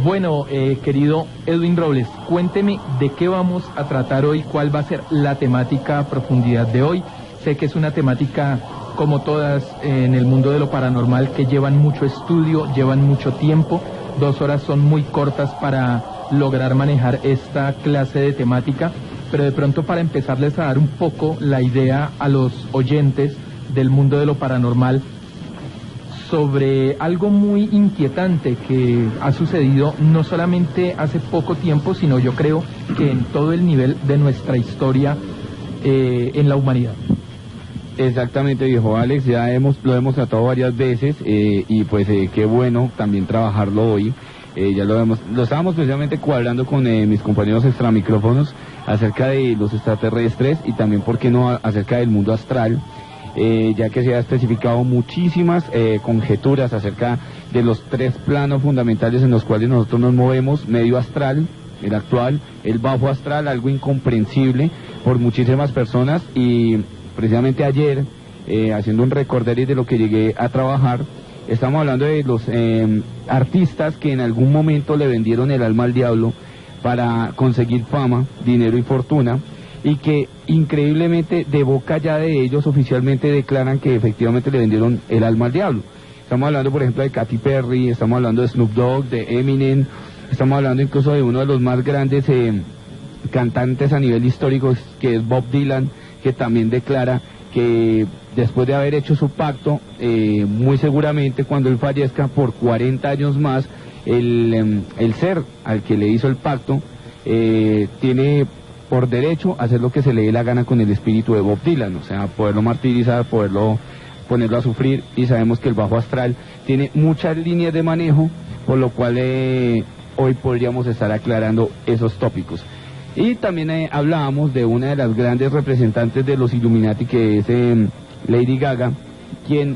Bueno, querido Edwin Robles, cuénteme de qué vamos a tratar hoy, cuál va a ser la temática a profundidad de hoy. Sé que es una temática, como todas en el mundo de lo paranormal, que llevan mucho estudio, llevan mucho tiempo. 2 horas son muy cortas para lograr manejar esta clase de temática, pero de pronto para empezarles a dar un poco la idea a los oyentes del mundo de lo paranormal sobre algo muy inquietante que ha sucedido no solamente hace poco tiempo, sino yo creo que en todo el nivel de nuestra historia en la humanidad. Exactamente, viejo Alex, lo hemos tratado varias veces y pues qué bueno también trabajarlo hoy. Ya lo estábamos precisamente cuadrando con mis compañeros extramicrófonos acerca de los extraterrestres y también, ¿por qué no?, acerca del mundo astral. Ya que se ha especificado muchísimas conjeturas acerca de los 3 planos fundamentales en los cuales nosotros nos movemos: medio astral, el actual, el bajo astral, algo incomprensible por muchísimas personas. Y precisamente ayer, haciendo un recorderis de lo que llegué a trabajar, estamos hablando de los artistas que en algún momento le vendieron el alma al diablo para conseguir fama, dinero y fortuna, y que increíblemente de boca ya de ellos oficialmente declaran que efectivamente le vendieron el alma al diablo. Estamos hablando, por ejemplo, de Katy Perry, estamos hablando de Snoop Dogg, de Eminem, estamos hablando incluso de uno de los más grandes cantantes a nivel histórico, que es Bob Dylan, que también declara que después de haber hecho su pacto, muy seguramente cuando él fallezca por 40 años más, el ser al que le hizo el pacto tiene por derecho hacer lo que se le dé la gana con el espíritu de Bob Dylan, o sea, poderlo martirizar, ponerlo a sufrir. Y sabemos que el bajo astral tiene muchas líneas de manejo, por lo cual hoy podríamos estar aclarando esos tópicos. Y también hablábamos de una de las grandes representantes de los Illuminati, que es Lady Gaga, quien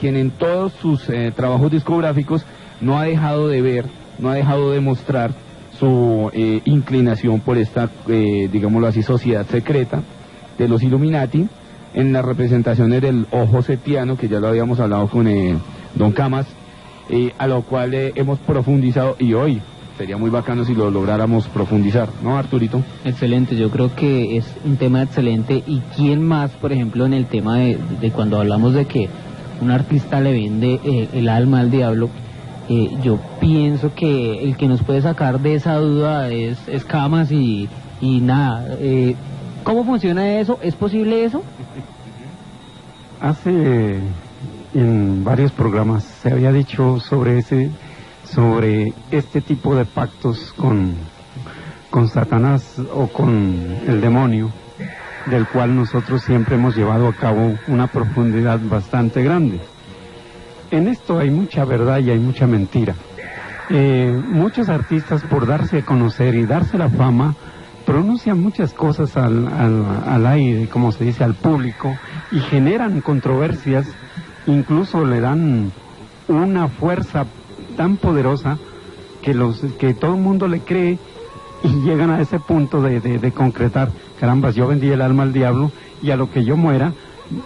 en todos sus trabajos discográficos no ha dejado de ver, no ha dejado de mostrar su inclinación por esta, digámoslo así, sociedad secreta de los Illuminati, en las representaciones del ojo setiano, que ya lo habíamos hablado con Don Camas, a lo cual hemos profundizado, y hoy sería muy bacano si lo lográramos profundizar, ¿no, Arturito? Excelente, yo creo que es un tema excelente. ¿Y quién más, por ejemplo, en el tema de cuando hablamos de que un artista le vende el alma al diablo? Yo pienso que el que nos puede sacar de esa duda es Camas y nada. ¿Cómo funciona eso? ¿Es posible eso? Hace en varios programas se había dicho sobre este tipo de pactos con Satanás o con el demonio, del cual nosotros siempre hemos llevado a cabo una profundidad bastante grande. En esto hay mucha verdad y hay mucha mentira. Muchos artistas, por darse a conocer y darse la fama, pronuncian muchas cosas al aire, como se dice, al público, y generan controversias, incluso le dan una fuerza tan poderosa que todo el mundo le cree, y llegan a ese punto de concretar: carambas, yo vendí el alma al diablo, y a lo que yo muera,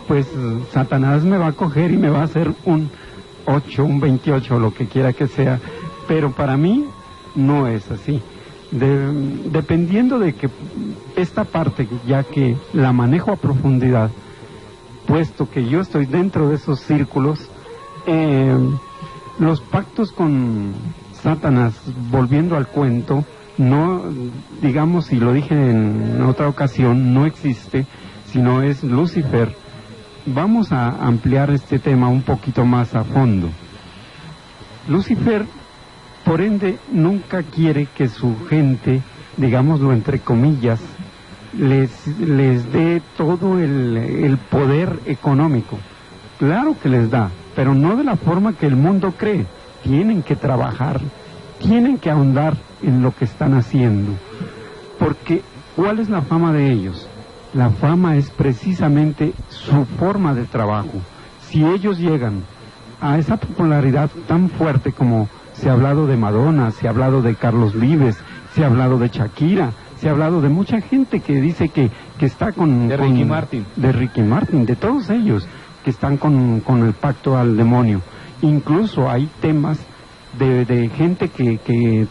pues Satanás me va a coger y me va a hacer un 8, un 28, lo que quiera que sea. Pero para mí no es así. Dependiendo de que esta parte, ya que la manejo a profundidad, puesto que yo estoy dentro de esos círculos, los pactos con Satanás, volviendo al cuento, no, digamos, y lo dije en otra ocasión, no existe, sino es Lucifer. Vamos a ampliar este tema un poquito más a fondo. Lucifer, por ende, nunca quiere que su gente, digámoslo entre comillas, les dé todo el poder económico. Claro que les da, pero no de la forma que el mundo cree. Tienen que trabajar, tienen que ahondar en lo que están haciendo. Porque, ¿cuál es la fama de ellos? La fama es precisamente su forma de trabajo. Si ellos llegan a esa popularidad tan fuerte, como se ha hablado de Madonna, se ha hablado de Carlos Vives, se ha hablado de Shakira, se ha hablado de mucha gente que dice que está de Ricky Martin. De Ricky Martin, de todos ellos que están con el pacto al demonio. Incluso hay temas de gente que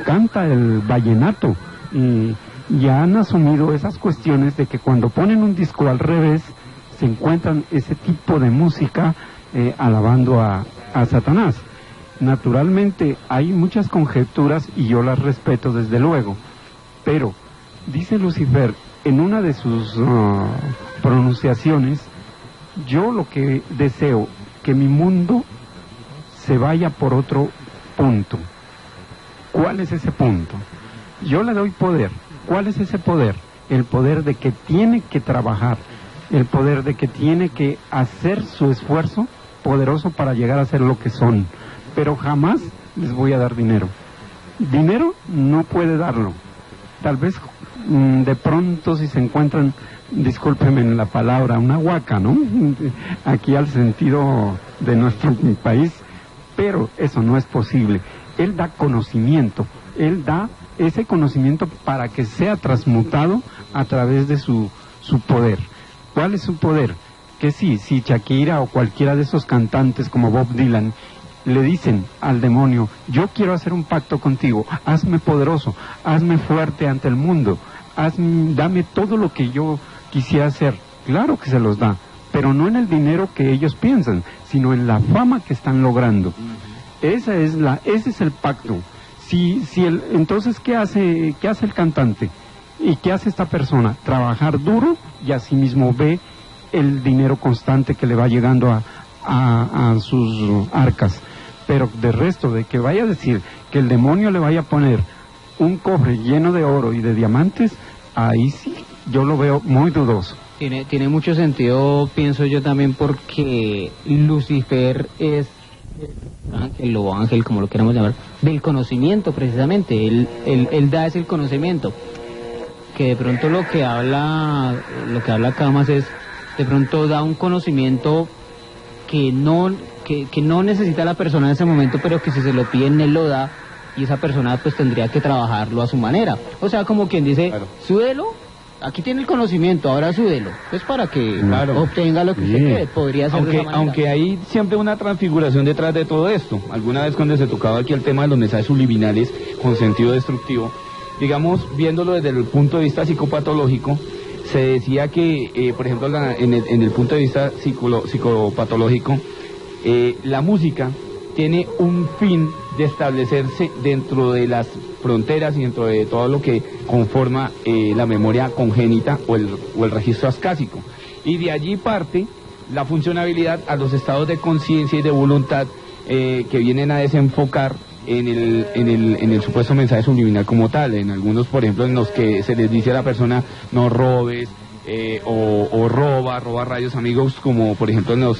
canta el vallenato y ya han asumido esas cuestiones de que cuando ponen un disco al revés se encuentran ese tipo de música alabando a Satanás. Naturalmente hay muchas conjeturas y yo las respeto desde luego, pero dice Lucifer en una de sus pronunciaciones: yo lo que deseo, que mi mundo se vaya por otro punto. ¿Cuál es ese punto? Yo le doy poder. ¿Cuál es ese poder? El poder de que tiene que trabajar, el poder de que tiene que hacer su esfuerzo poderoso para llegar a ser lo que son. Pero jamás les voy a dar dinero. Dinero no puede darlo. Tal vez de pronto si se encuentran, discúlpenme la palabra, una huaca, ¿no? Aquí al sentido de nuestro país, pero eso no es posible. Él da conocimiento, él da ese conocimiento para que sea transmutado a través de su poder. ¿Cuál es su poder? Que si Shakira o cualquiera de esos cantantes como Bob Dylan le dicen al demonio: yo quiero hacer un pacto contigo, hazme poderoso, hazme fuerte ante el mundo, dame todo lo que yo quisiera hacer. Claro que se los da, pero no en el dinero que ellos piensan, sino en la fama que están logrando. Ese es el pacto. Entonces, ¿qué hace el cantante? ¿Y qué hace esta persona? Trabajar duro y asimismo ve el dinero constante que le va llegando a sus arcas. Pero de resto, de que vaya a decir que el demonio le vaya a poner un cofre lleno de oro y de diamantes, ahí sí yo lo veo muy dudoso. Tiene mucho sentido, pienso yo también, porque Lucifer es ángel o ángel, como lo queramos llamar, del conocimiento precisamente. Él da ese conocimiento, que de pronto lo que habla Camas es, de pronto da un conocimiento que no necesita la persona en ese momento, pero que si se lo piden él lo da, y esa persona pues tendría que trabajarlo a su manera. O sea, como quien dice, claro, súdelo, aquí tiene el conocimiento, ahora súdelo, pues para que obtenga lo que usted quiere. Podría ser de esa manera. Aunque hay siempre una transfiguración detrás de todo esto. Alguna vez cuando se tocaba aquí el tema de los mensajes subliminales con sentido destructivo, digamos, viéndolo desde el punto de vista psicopatológico, se decía que, por ejemplo, en el punto de vista psicopatológico, la música tiene un fin de establecerse dentro de las fronteras y dentro de todo lo que conforma la memoria congénita o el registro ascásico. Y de allí parte la funcionabilidad a los estados de conciencia y de voluntad que vienen a desenfocar en el supuesto mensaje subliminal como tal. En algunos, por ejemplo, en los que se les dice a la persona: no robes, o roba rayos, amigos, como por ejemplo en los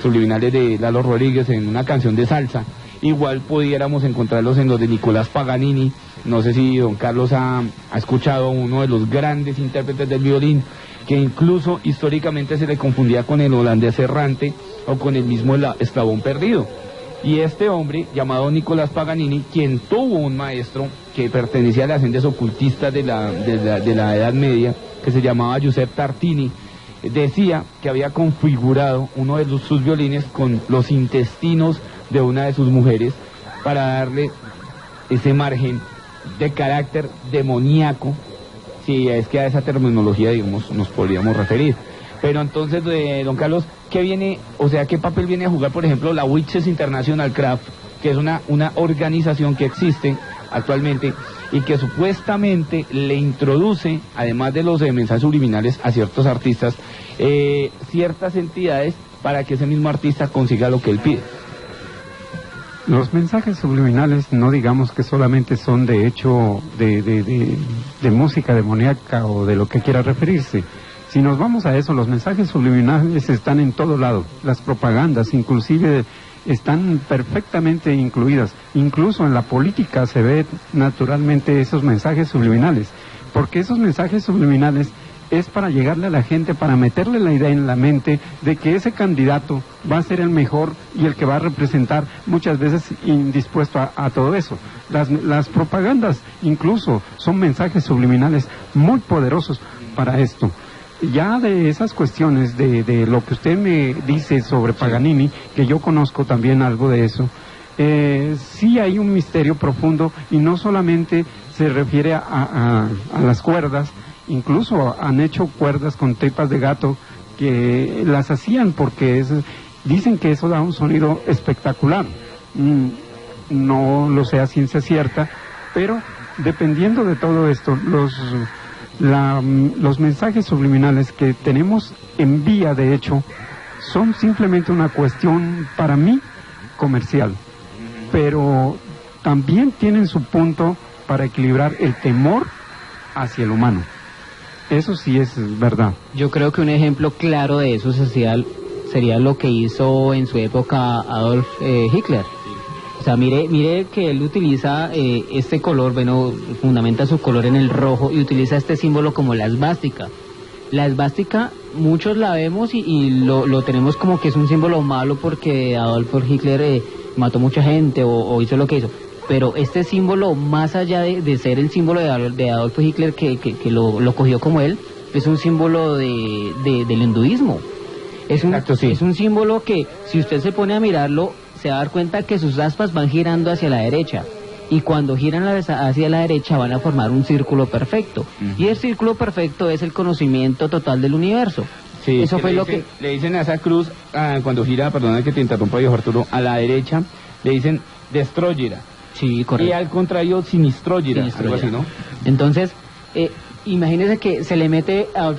subliminales de Lalo Rodríguez en una canción de salsa. Igual pudiéramos encontrarlos en los de Nicolás Paganini. No sé si don Carlos ha escuchado uno de los grandes intérpretes del violín, que incluso históricamente se le confundía con el holandés errante o con el mismo Eslabón Perdido. Y este hombre, llamado Nicolás Paganini, quien tuvo un maestro que pertenecía a las gentes ocultistas de la Edad Media, que se llamaba Giuseppe Tartini, decía que había configurado uno de sus violines con los intestinos de una de sus mujeres para darle ese margen de carácter demoníaco, si es que a esa terminología, digamos, nos podríamos referir. Pero entonces, don Carlos, ¿qué papel viene a jugar, por ejemplo, la Witches International Craft, que es una organización que existe actualmente y que supuestamente le introduce, además de los mensajes subliminales a ciertos artistas, ciertas entidades para que ese mismo artista consiga lo que él pide? Los mensajes subliminales no digamos que solamente son de hecho de música demoníaca o de lo que quiera referirse. Si nos vamos a eso, los mensajes subliminales están en todo lado. Las propagandas inclusive están perfectamente incluidas. Incluso en la política se ve naturalmente esos mensajes subliminales, porque esos mensajes subliminales es para llegarle a la gente, para meterle la idea en la mente de que ese candidato va a ser el mejor y el que va a representar, muchas veces indispuesto a todo eso. Las propagandas incluso son mensajes subliminales muy poderosos para esto. Ya de esas cuestiones, de lo que usted me dice sobre Paganini, que yo conozco también algo de eso, sí hay un misterio profundo y no solamente se refiere a las cuerdas, incluso han hecho cuerdas con tripas de gato que las hacían porque dicen que eso da un sonido espectacular. No lo sé a ciencia cierta, pero dependiendo de todo esto, los mensajes subliminales que tenemos en vía, de hecho, son simplemente una cuestión, para mí, comercial, pero también tienen su punto para equilibrar el temor hacia el humano. Eso sí es verdad. Yo creo que un ejemplo claro de eso sería lo que hizo en su época Adolf Hitler. O sea, mire que él utiliza este color, bueno, fundamenta su color en el rojo y utiliza este símbolo como la esvástica. La esvástica, muchos la vemos y lo tenemos como que es un símbolo malo porque Adolf Hitler mató mucha gente o hizo lo que hizo. Pero este símbolo, más allá de ser el símbolo de Adolf Hitler que lo cogió como él, es un símbolo del hinduismo. Exacto, sí. Es un símbolo que, si usted se pone a mirarlo, se va a dar cuenta que sus aspas van girando hacia la derecha. Y cuando giran hacia la derecha van a formar un círculo perfecto. Y el círculo perfecto es el conocimiento total del universo. Sí, eso fue le dicen a esa cruz, cuando gira, perdona que te interrumpa, viejo Arturo, a la derecha, le dicen Destroyera. Sí, correcto. Y al contrario, Sinistroyera, algo así, ¿no? Entonces, imagínese que se le mete a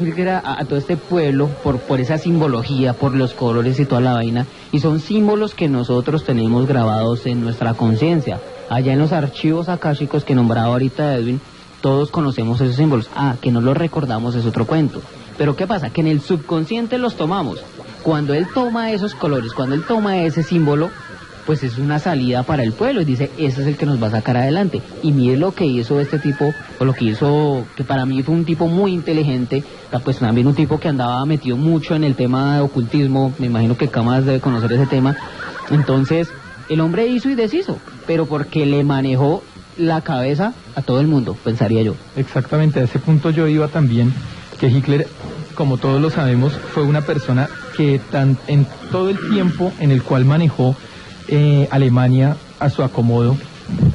todo este pueblo por esa simbología, por los colores y toda la vaina, y son símbolos que nosotros tenemos grabados en nuestra conciencia. Allá en los archivos akáshicos que nombraba ahorita Edwin, todos conocemos esos símbolos. Que no los recordamos es otro cuento. Pero ¿qué pasa? Que en el subconsciente los tomamos. Cuando él toma esos colores, cuando él toma ese símbolo, pues es una salida para el pueblo y dice, ese es el que nos va a sacar adelante. Y mire lo que hizo este tipo, o lo que hizo, que para mí fue un tipo muy inteligente, pues también un tipo que andaba metido mucho en el tema de ocultismo, me imagino que Camas debe conocer ese tema. Entonces, el hombre hizo y deshizo, pero porque le manejó la cabeza a todo el mundo, pensaría yo. Exactamente, a ese punto yo iba también, que Hitler, como todos lo sabemos, fue una persona que en todo el tiempo en el cual manejó Alemania a su acomodo,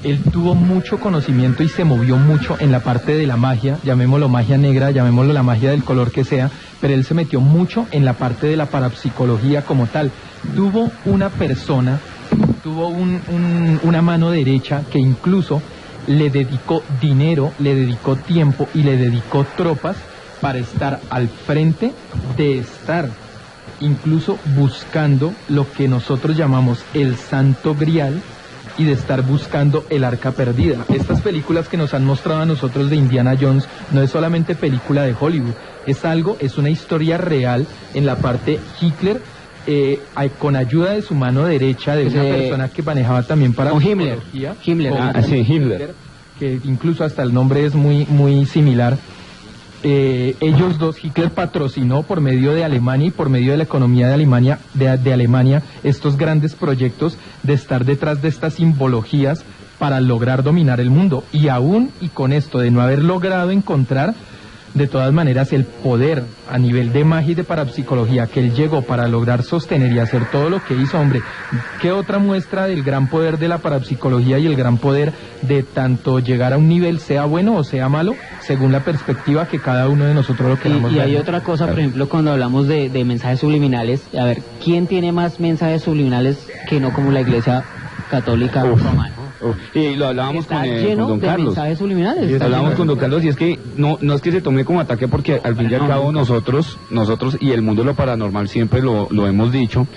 él tuvo mucho conocimiento y se movió mucho en la parte de la magia, llamémoslo magia negra, llamémoslo la magia del color que sea, pero él se metió mucho en la parte de la parapsicología como tal. Tuvo una persona, una mano derecha que incluso le dedicó dinero, le dedicó tiempo y le dedicó tropas para estar al frente de estar incluso buscando lo que nosotros llamamos el Santo Grial y de estar buscando el Arca Perdida. Estas películas que nos han mostrado a nosotros de Indiana Jones no es solamente película de Hollywood, es una historia real en la parte Hitler, con ayuda de su mano derecha, de una persona que manejaba también para Himmler, Himmler, que incluso hasta el nombre es muy, muy similar. Ellos dos, Hitler patrocinó por medio de Alemania y por medio de la economía de Alemania estos grandes proyectos de estar detrás de estas simbologías para lograr dominar el mundo. Y aún y con esto de no haber logrado encontrar de todas maneras el poder a nivel de magia y de parapsicología que él llegó para lograr sostener y hacer todo lo que hizo, hombre, ¿qué otra muestra del gran poder de la parapsicología y el gran poder de tanto llegar a un nivel, sea bueno o sea malo, según la perspectiva que cada uno de nosotros lo queramos ver? Y hay otra cosa, por ejemplo, cuando hablamos de mensajes subliminales, a ver, ¿quién tiene más mensajes subliminales que no como la Iglesia Católica Romana? Y lo hablábamos con don Carlos. Mensajes subliminales. Hablábamos con don Carlos y es que no es que se tome como ataque porque al fin y al cabo nosotros y el mundo de lo paranormal siempre lo hemos dicho,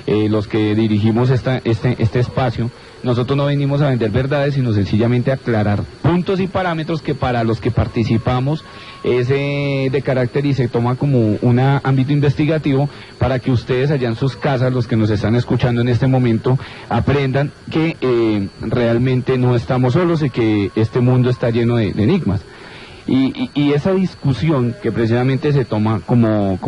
los que dirigimos este espacio, nosotros no venimos a vender verdades, sino sencillamente a aclarar puntos y parámetros que para los que participamos es de carácter y se toma como un ámbito investigativo para que ustedes allá en sus casas, los que nos están escuchando en este momento, aprendan que realmente no estamos solos y que este mundo está lleno de enigmas. Y esa discusión que precisamente se toma como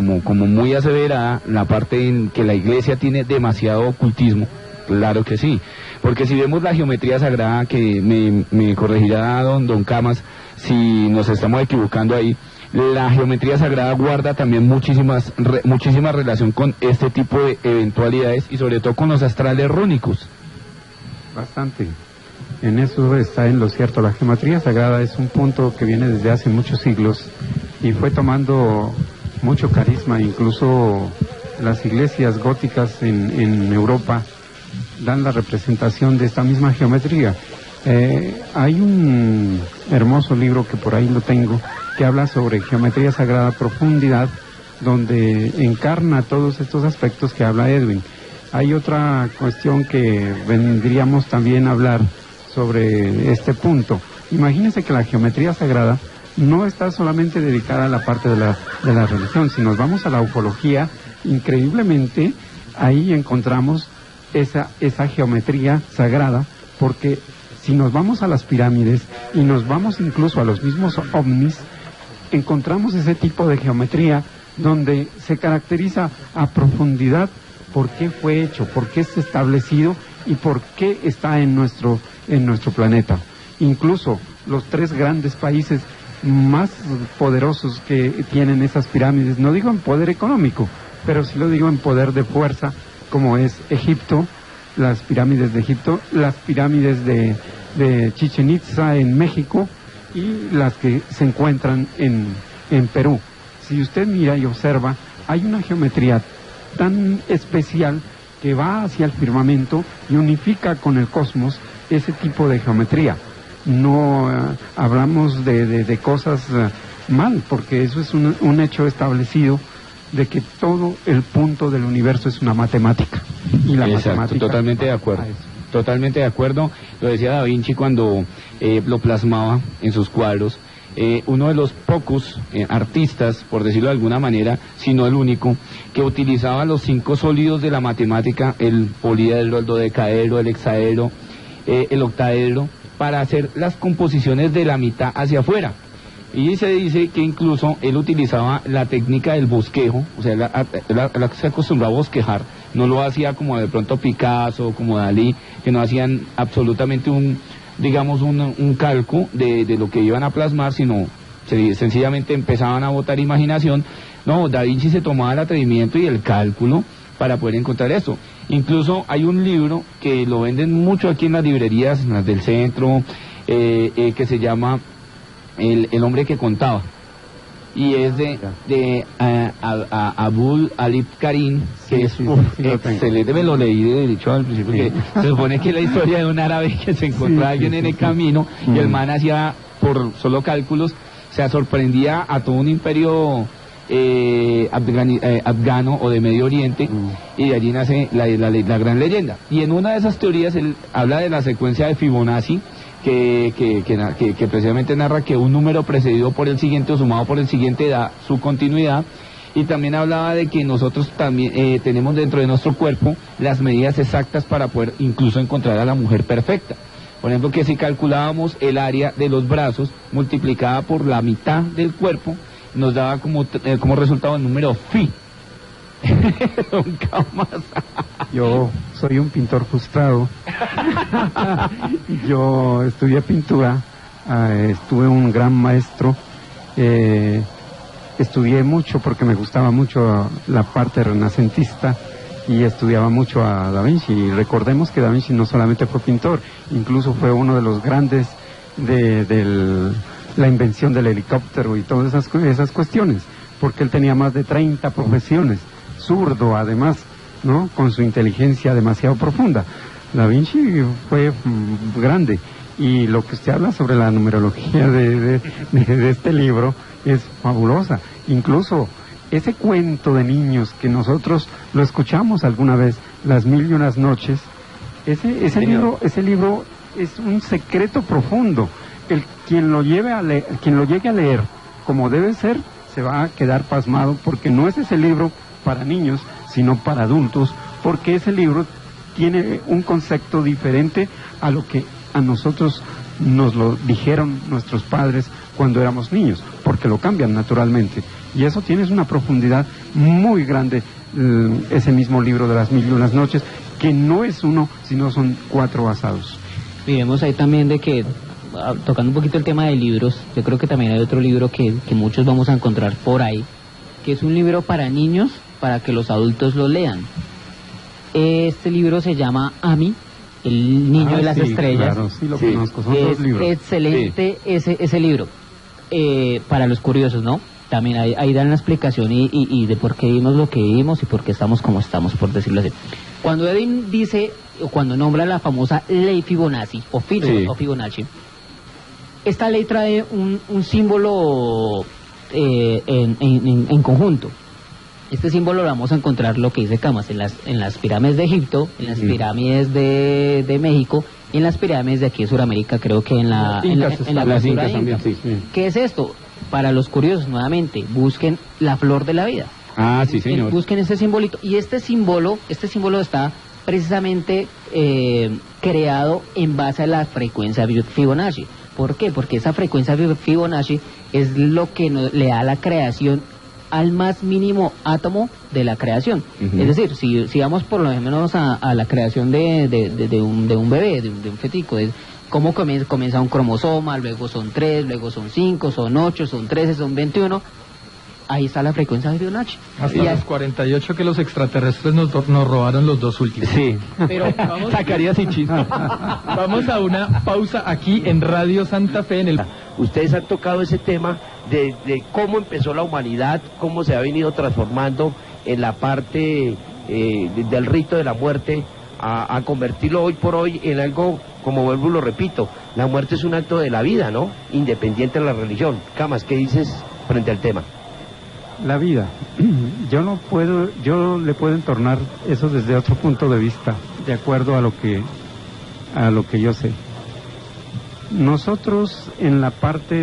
muy aseverada, la parte en que la Iglesia tiene demasiado ocultismo, claro que sí, porque si vemos la geometría sagrada, que me corregirá don Camas si nos estamos equivocando ahí, la geometría sagrada guarda también muchísima relación con este tipo de eventualidades y sobre todo con los astrales rúnicos. bastante. En eso está en lo cierto. La geometría sagrada es un punto que viene desde hace muchos siglos y fue tomando mucho carisma. Incluso las iglesias góticas en Europa dan la representación de esta misma geometría. Hay un hermoso libro que por ahí lo tengo, que habla sobre geometría sagrada, profundidad, donde encarna todos estos aspectos que habla Edwin. Hay otra cuestión que vendríamos también a hablar sobre este punto. Imagínense que la geometría sagrada no está solamente dedicada a la parte de la religión. Si nos vamos a la ufología, increíblemente ahí encontramos esa geometría sagrada, porque si nos vamos a las pirámides y nos vamos incluso a los mismos ovnis, encontramos ese tipo de geometría donde se caracteriza a profundidad por qué fue hecho, por qué está establecido y por qué está en nuestro planeta. Incluso los 3 grandes países más poderosos que tienen esas pirámides, no digo en poder económico, pero sí lo digo en poder de fuerza, como es Egipto, las pirámides de Egipto, las pirámides de Chichén Itzá en México y las que se encuentran en Perú. Si usted mira y observa, hay una geometría tan especial que va hacia el firmamento y unifica con el cosmos ese tipo de geometría. No hablamos de cosas mal, porque eso es un hecho establecido de que todo el punto del universo es una matemática. Y la matemática... Totalmente de acuerdo. Totalmente de acuerdo. Lo decía Da Vinci cuando lo plasmaba en sus cuadros. Uno de los pocos artistas, por decirlo de alguna manera, si no el único, que utilizaba los 5 sólidos de la matemática, el poliedro, el dodecaedro, el hexaedro, el octaedro, para hacer las composiciones de la mitad hacia afuera. Y se dice que incluso él utilizaba la técnica del bosquejo, o sea, la que se acostumbraba a bosquejar. No lo hacía como de pronto Picasso, como Dalí, que no hacían absolutamente un calco de lo que iban a plasmar, sino sencillamente empezaban a botar imaginación. No, Da Vinci se tomaba el atrevimiento y el cálculo para poder encontrar eso. Incluso hay un libro que lo venden mucho aquí en las librerías, en las del centro, que se llama El hombre que contaba, y es de Abul Alip Karim, que es excelente. Me lo leí de dicho al principio, que se supone que es la historia de un árabe que se encontró a alguien en el camino y el man hacía, por solo cálculos, o sea, sorprendía a todo un imperio afgano o de Medio Oriente, y de allí nace la gran leyenda. Y en una de esas teorías él habla de la secuencia de Fibonacci, que precisamente narra que un número precedido por el siguiente o sumado por el siguiente da su continuidad, y también hablaba de que nosotros también tenemos dentro de nuestro cuerpo las medidas exactas para poder incluso encontrar a la mujer perfecta. Por ejemplo, que si calculábamos el área de los brazos multiplicada por la mitad del cuerpo, nos daba como resultado el número Phi. Nunca más. Yo soy un pintor frustrado. Yo estudié pintura, estuve un gran maestro, estudié mucho porque me gustaba mucho la parte renacentista y estudiaba mucho a Da Vinci. Y recordemos que Da Vinci no solamente fue pintor, incluso fue uno de los grandes de la invención del helicóptero y todas esas cuestiones, porque él tenía más de 30 profesiones, zurdo además, ¿no? Con su inteligencia demasiado profunda. Da Vinci fue grande, y lo que usted habla sobre la numerología de este libro es fabulosa. Incluso ese cuento de niños que nosotros lo escuchamos alguna vez, Las Mil y Unas Noches, ese libro es un secreto profundo. Quien lo llegue a leer como debe ser, se va a quedar pasmado, porque no es ese libro para niños, sino para adultos, porque ese libro tiene un concepto diferente a lo que a nosotros nos lo dijeron nuestros padres cuando éramos niños, porque lo cambian naturalmente, y eso tiene una profundidad muy grande, ese mismo libro de Las Mil y Unas Noches, que no es uno, sino son 4 basados. Miremos ahí también de que, tocando un poquito el tema de libros, yo creo que también hay otro libro que muchos vamos a encontrar por ahí, que es un libro para niños, para que los adultos lo lean. Este libro se llama Ami, El Niño de las Estrellas. Claro, sí lo conozco, son 2 libros. Excelente ese libro. Para los curiosos, ¿no? También ahí dan la explicación y de por qué vimos lo que vimos y por qué estamos como estamos, por decirlo así. Cuando Edwin dice, o cuando nombra la famosa ley Fibonacci, o Fibonacci, esta ley trae un símbolo en conjunto. Este símbolo lo vamos a encontrar, lo que dice Camas, en las pirámides de Egipto, en las pirámides de México y en las pirámides de aquí de Sudamérica, creo que en la cultura inca. Sí. ¿Qué es esto? Para los curiosos, nuevamente, busquen la flor de la vida. Ah, sí, señor. Busquen ese simbolito. Y este símbolo está precisamente creado en base a la frecuencia Fibonacci. ¿Por qué? Porque esa frecuencia Fibonacci es lo que le da la creación al más mínimo átomo de la creación. Es decir, si vamos por lo menos a la creación de un bebé, de un fetico, cómo comienza un cromosoma, luego son 3, luego son 5, son 8, son 13, son 21. Ahí está la frecuencia de Fibonacci. Hasta los 48 que los extraterrestres nos robaron los 2 últimos. Sí. Pero vamos, sacaría sin chiste. Vamos a una pausa aquí en Radio Santa Fe. Ustedes han tocado ese tema de cómo empezó la humanidad, cómo se ha venido transformando en la parte del rito de la muerte, a convertirlo hoy por hoy en algo, como vuelvo y lo repito, la muerte es un acto de la vida, ¿no? Independiente de la religión. Camas, ¿qué dices frente al tema? La vida. Yo le puedo entornar eso desde otro punto de vista, de acuerdo a lo que yo sé. Nosotros en la parte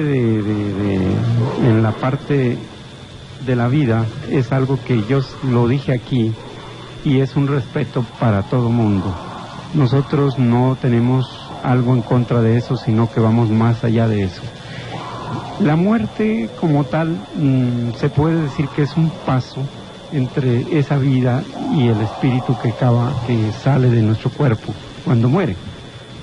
de la vida es algo que yo lo dije aquí y es un respeto para todo mundo. Nosotros no tenemos algo en contra de eso, sino que vamos más allá de eso. La muerte como tal se puede decir que es un paso entre esa vida y el espíritu que sale de nuestro cuerpo cuando muere,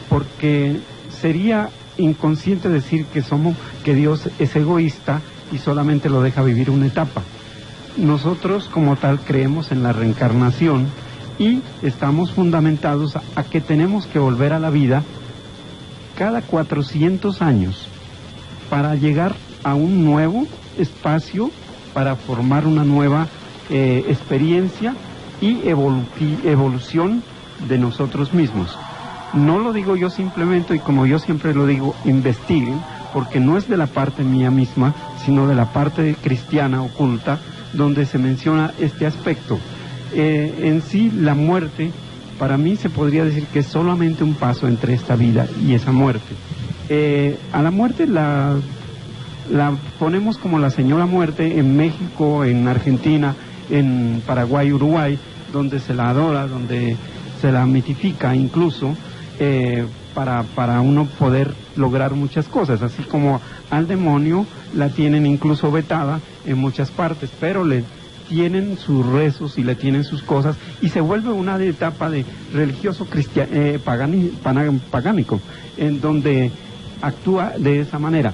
porque sería inconsciente decir que Dios es egoísta y solamente lo deja vivir una etapa. Nosotros como tal creemos en la reencarnación y estamos fundamentados a que tenemos que volver a la vida cada 400 años para llegar a un nuevo espacio, para formar una nueva experiencia y evolución de nosotros mismos. No lo digo yo simplemente, y como yo siempre lo digo, investiguen, porque no es de la parte mía misma, sino de la parte cristiana oculta, donde se menciona este aspecto. En sí, la muerte, para mí se podría decir que es solamente un paso entre esta vida y esa muerte. A la muerte la ponemos como la señora muerte en México, en Argentina, en Paraguay, Uruguay, donde se la adora, donde se la mitifica incluso, para uno poder lograr muchas cosas, así como al demonio la tienen incluso vetada en muchas partes, pero le tienen sus rezos y le tienen sus cosas y se vuelve una etapa de religioso pagánico, en donde actúa de esa manera.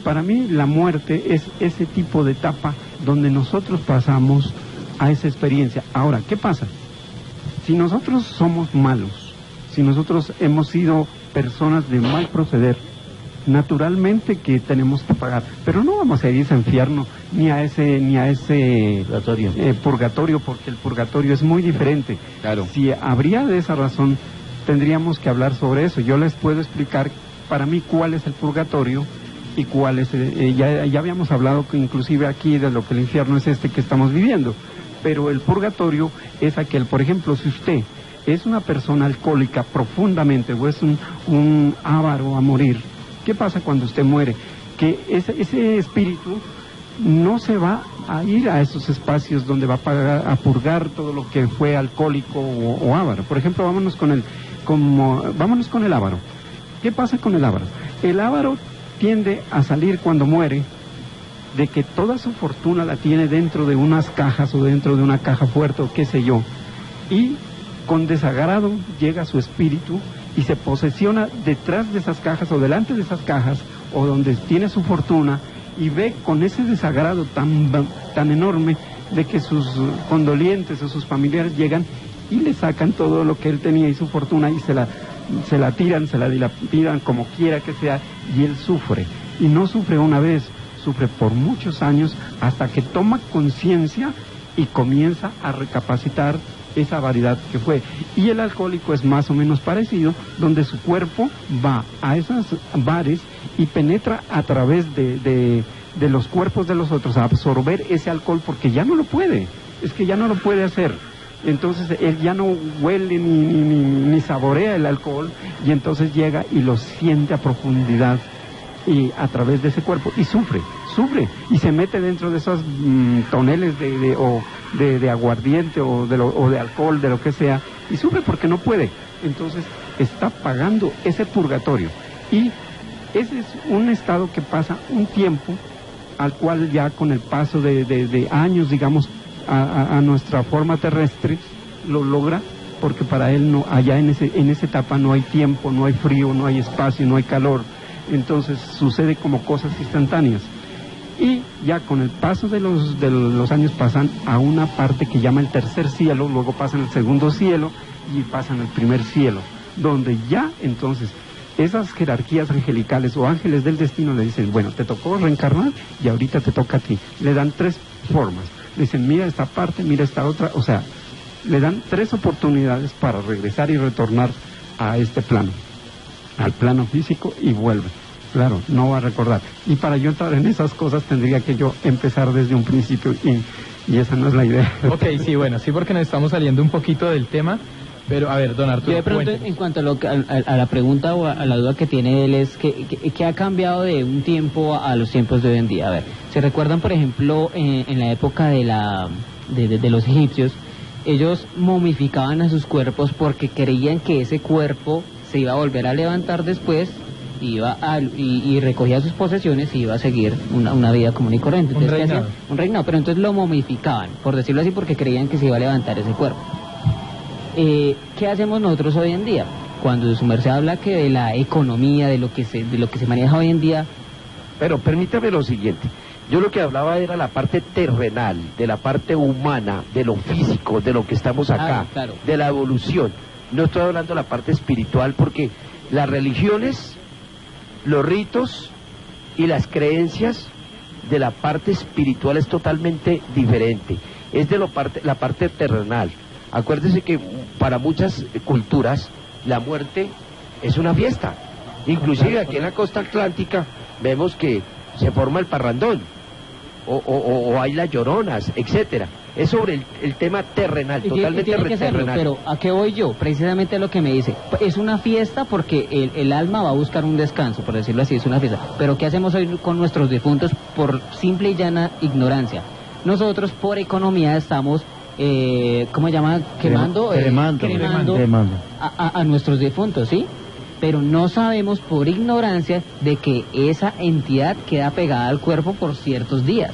Para mí la muerte es ese tipo de etapa donde nosotros pasamos a esa experiencia. Ahora, ¿qué pasa? Si nosotros somos malos, si nosotros hemos sido personas de mal proceder, naturalmente que tenemos que pagar, pero no vamos a ir a ese infierno ni a ese purgatorio, porque el purgatorio es muy diferente. Claro. Si habría de esa razón, tendríamos que hablar sobre eso. Yo les puedo explicar para mí cuál es el purgatorio y cuál es ya habíamos hablado que inclusive aquí de lo que el infierno es este que estamos viviendo, pero el purgatorio es aquel, por ejemplo, si usted es una persona alcohólica profundamente o es un avaro a morir, ¿qué pasa cuando usted muere? Que ese espíritu no se va a ir a esos espacios donde va a purgar todo lo que fue alcohólico o avaro. Por ejemplo, vámonos con el avaro. ¿Qué pasa con el avaro? El avaro tiende a salir cuando muere de que toda su fortuna la tiene dentro de unas cajas o dentro de una caja fuerte o qué sé yo, y con desagrado llega su espíritu y se posesiona detrás de esas cajas o delante de esas cajas o donde tiene su fortuna y ve con ese desagrado tan enorme de que sus condolientes o sus familiares llegan y le sacan todo lo que él tenía y su fortuna y se la tiran, se la dilapidan, como quiera que sea, y él sufre. Y no sufre una vez, sufre por muchos años hasta que toma conciencia y comienza a recapacitar esa variedad que fue. Y el alcohólico es más o menos parecido, donde su cuerpo va a esos bares y penetra a través de los cuerpos de los otros a absorber ese alcohol, porque ya no lo puede, es que ya no lo puede hacer. Entonces él ya no huele ni saborea el alcohol, y entonces llega y lo siente a profundidad y a través de ese cuerpo, y sufre, y se mete dentro de esos toneles de aguardiente o de alcohol, de lo que sea, y sufre porque no puede. Entonces está pagando ese purgatorio, y ese es un estado que pasa un tiempo, al cual ya con el paso de años, digamos, a nuestra forma terrestre, lo logra, porque para él no, allá en esa etapa no hay tiempo, no hay frío, no hay espacio, no hay calor. Entonces sucede como cosas instantáneas, y ya con el paso de los años pasan a una parte que llama el tercer cielo, luego pasan al segundo cielo y pasan al primer cielo, donde ya entonces esas jerarquías angelicales o ángeles del destino le dicen, bueno, te tocó reencarnar y ahorita te toca a ti. Le dan 3 formas, le dicen, mira esta parte, mira esta otra, o sea, le dan 3 oportunidades para regresar y retornar a este plano, al plano físico, y vuelve. Claro, no va a recordar. Y para yo entrar en esas cosas tendría que yo empezar desde un principio, y esa no es la idea. Ok, sí, bueno, sí, porque nos estamos saliendo un poquito del tema, pero a ver, don Arturo, yo de pronto, cuéntenos. en cuanto a la pregunta o a la duda que tiene él, es que ha cambiado de un tiempo a los tiempos de hoy en día. A ver, ¿se recuerdan, por ejemplo, en la época de los egipcios? Ellos momificaban a sus cuerpos porque creían que ese cuerpo se iba a volver a levantar después, y recogía sus posesiones y iba a seguir una vida común y corriente. Entonces, Un reinado. un reinado, pero entonces lo momificaban, por decirlo así, porque creían que se iba a levantar ese cuerpo. ¿Qué hacemos nosotros hoy en día? Cuando su merced habla que de la economía, de lo que se maneja hoy en día. Pero permítame lo siguiente, yo lo que hablaba era la parte terrenal, de la parte humana, de lo físico, de lo que estamos acá, Claro. de la evolución. No estoy hablando de la parte espiritual, porque las religiones, los ritos y las creencias de la parte espiritual es totalmente diferente. Es de la parte terrenal. Acuérdese que para muchas culturas la muerte es una fiesta. Inclusive aquí en la costa atlántica vemos que se forma el parrandón, o hay las lloronas, etcétera. Es sobre el tema terrenal, totalmente tiene que hacerlo, terrenal. pero ¿a qué voy yo? Precisamente lo que me dice. Es una fiesta porque el alma va a buscar un descanso, por decirlo así, es una fiesta. Pero ¿qué hacemos hoy con nuestros difuntos por simple y llana ignorancia? Nosotros por economía estamos, ¿cómo se llama? Cremando a nuestros difuntos, ¿sí? Pero no sabemos por ignorancia de que esa entidad queda pegada al cuerpo por ciertos días.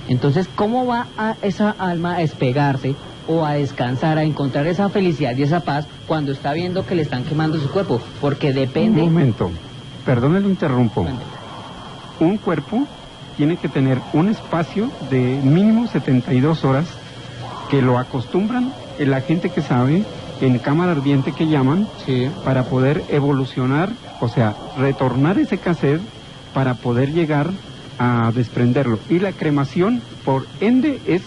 Entonces, ¿cómo va a esa alma a despegarse o a descansar, a encontrar esa felicidad y esa paz cuando está viendo que le están quemando su cuerpo? Porque depende... Un momento, perdón, lo interrumpo. Un cuerpo tiene que tener un espacio de mínimo 72 horas, que lo acostumbran la gente que sabe, en cámara ardiente que llaman, Sí. para poder evolucionar, o sea, retornar ese cassette para poder llegar a desprenderlo. Y la cremación, por ende, es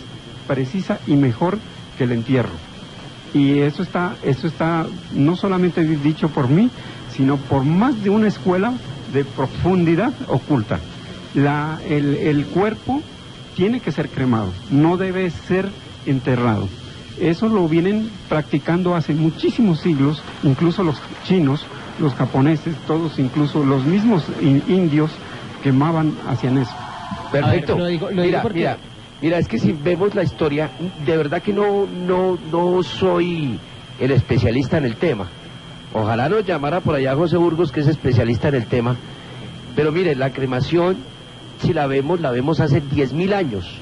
precisa y mejor que el entierro. Y eso está no solamente dicho por mí, sino por más de una escuela de profundidad oculta. El cuerpo tiene que ser cremado, no debe ser enterrado. Eso lo vienen practicando hace muchísimos siglos, incluso los chinos, los japoneses, todos, incluso los mismos indios, quemaban, hacían eso. Perfecto. A ver, lo digo mira, porque... mira, es que si vemos la historia, de verdad que no soy el especialista en el tema. Ojalá nos llamara por allá José Burgos, que es especialista en el tema. Pero mire, la cremación, si la vemos hace 10.000 años.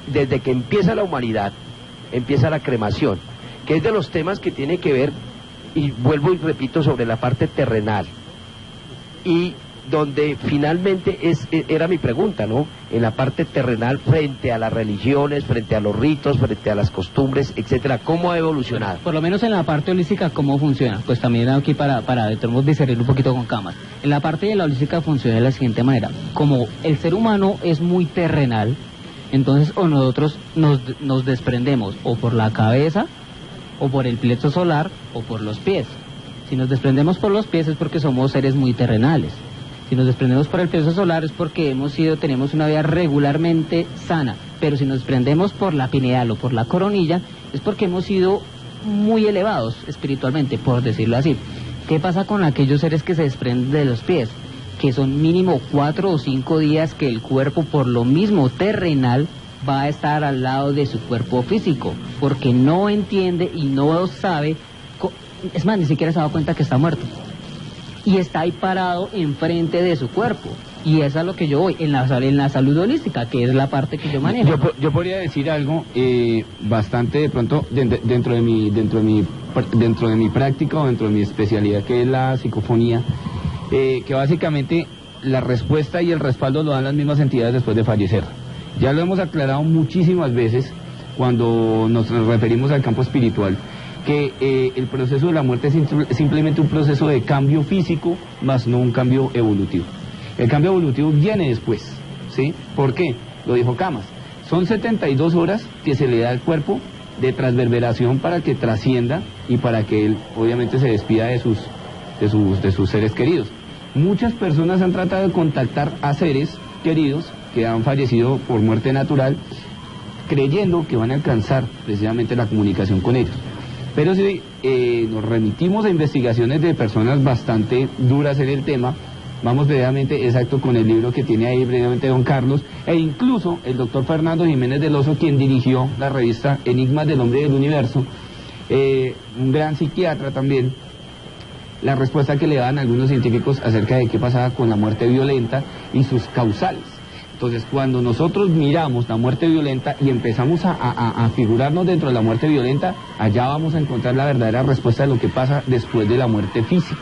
Desde que empieza la humanidad, empieza la cremación, que es de los temas que tiene que ver, y vuelvo y repito, sobre la parte terrenal. Y donde finalmente era mi pregunta, ¿no? En la parte terrenal, frente a las religiones, frente a los ritos, frente a las costumbres, etcétera, ¿cómo ha evolucionado? Por lo menos en la parte holística, ¿cómo funciona? Pues también aquí para tenemos que discernir un poquito con camas. En la parte de la holística funciona de la siguiente manera: como el ser humano es muy terrenal, entonces o nosotros nos desprendemos o por la cabeza, o por el plexo solar, o por los pies. Si nos desprendemos por los pies es porque somos seres muy terrenales. Si nos desprendemos por el plexo solar es porque tenemos una vida regularmente sana. Pero si nos desprendemos por la pineal o por la coronilla es porque hemos sido muy elevados espiritualmente, por decirlo así. ¿Qué pasa con aquellos seres que se desprenden de los pies? Que son mínimo 4 o 5 días que el cuerpo, por lo mismo terrenal, va a estar al lado de su cuerpo físico, porque no entiende y no sabe, es más, ni siquiera se ha dado cuenta que está muerto. Y está ahí parado enfrente de su cuerpo. Y eso es a lo que yo voy, en la salud holística, que es la parte que yo manejo. Yo podría decir algo bastante de pronto dentro de mi práctica o dentro de mi especialidad, que es la psicofonía, que básicamente la respuesta y el respaldo lo dan las mismas entidades después de fallecer. Ya lo hemos aclarado muchísimas veces cuando nos referimos al campo espiritual, que el proceso de la muerte es simplemente un proceso de cambio físico, más no un cambio evolutivo. El cambio evolutivo viene después, ¿sí? ¿Por qué? Lo dijo Camas. Son 72 horas que se le da al cuerpo de transverberación para que trascienda y para que él, obviamente, se despida de sus seres queridos. Muchas personas han tratado de contactar a seres queridos que han fallecido por muerte natural, creyendo que van a alcanzar precisamente la comunicación con ellos. Pero si nos remitimos a investigaciones de personas bastante duras en el tema, vamos precisamente exacto con el libro que tiene ahí precisamente don Carlos, e incluso el doctor Fernando Jiménez del Oso, quien dirigió la revista Enigmas del Hombre y del Universo, un gran psiquiatra también, la respuesta que le dan algunos científicos acerca de qué pasaba con la muerte violenta y sus causales. Entonces, cuando nosotros miramos la muerte violenta y empezamos a figurarnos dentro de la muerte violenta, allá vamos a encontrar la verdadera respuesta de lo que pasa después de la muerte física.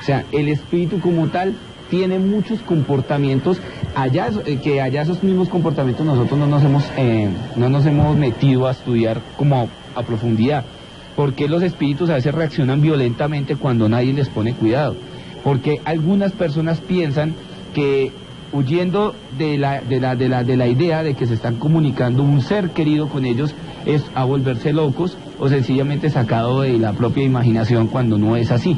O sea, el espíritu como tal tiene muchos comportamientos, allá esos mismos comportamientos nosotros no nos hemos metido a estudiar como a profundidad. ¿Por qué los espíritus a veces reaccionan violentamente cuando nadie les pone cuidado? Porque algunas personas piensan que huyendo de la idea de que se están comunicando un ser querido con ellos es a volverse locos o sencillamente sacado de la propia imaginación cuando no es así.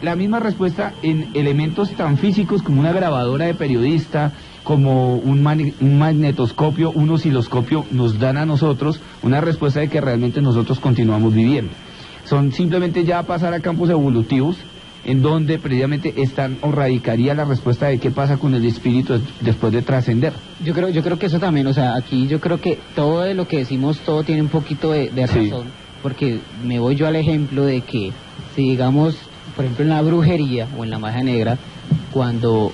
La misma respuesta en elementos tan físicos como una grabadora de periodista, como un magnetoscopio, un osciloscopio, nos dan a nosotros una respuesta de que realmente nosotros continuamos viviendo. Son simplemente ya pasar a campos evolutivos, en donde precisamente están o radicaría la respuesta de qué pasa con el espíritu después de trascender. Yo creo que eso también, o sea, aquí yo creo que todo de lo que decimos, todo tiene un poquito de razón, sí. Porque me voy yo al ejemplo de que, si digamos, por ejemplo en la brujería o en la magia negra, cuando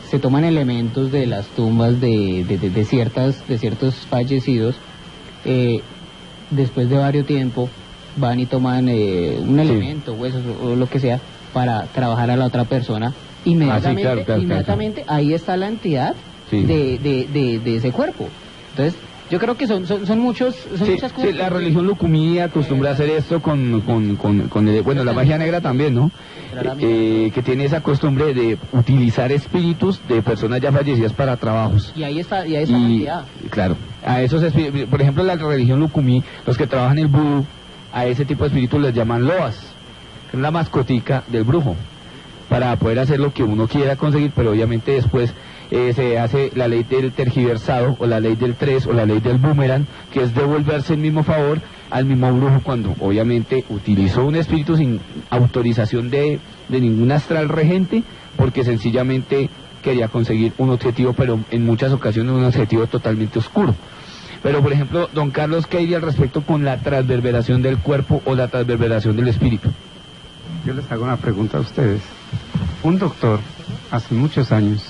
se toman elementos de las tumbas de ciertos fallecidos, después de varios tiempo van y toman un elemento, huesos o lo que sea, para trabajar a la otra persona, inmediatamente ahí está la entidad de ese cuerpo. Entonces, yo creo que son muchas cosas. Sí, la religión lucumí acostumbra a hacer esto con la magia negra también, ¿no? Que tiene esa costumbre de utilizar espíritus de personas ya fallecidas para trabajos. Y ahí está la entidad. Claro, a esos espíritus, por ejemplo, la religión lucumí, los que trabajan el vudú, a ese tipo de espíritus les llaman loas, que es la mascotica del brujo, para poder hacer lo que uno quiera conseguir, pero obviamente después se hace la ley del tergiversado, o la ley del 3, o la ley del boomerang, que es devolverse el mismo favor al mismo brujo cuando obviamente utilizó un espíritu sin autorización de ningún astral regente, porque sencillamente quería conseguir un objetivo, pero en muchas ocasiones un objetivo totalmente oscuro. Pero, por ejemplo, don Carlos, ¿qué diría al respecto con la transverberación del cuerpo o la transverberación del espíritu? Yo les hago una pregunta a ustedes. Un doctor, hace muchos años,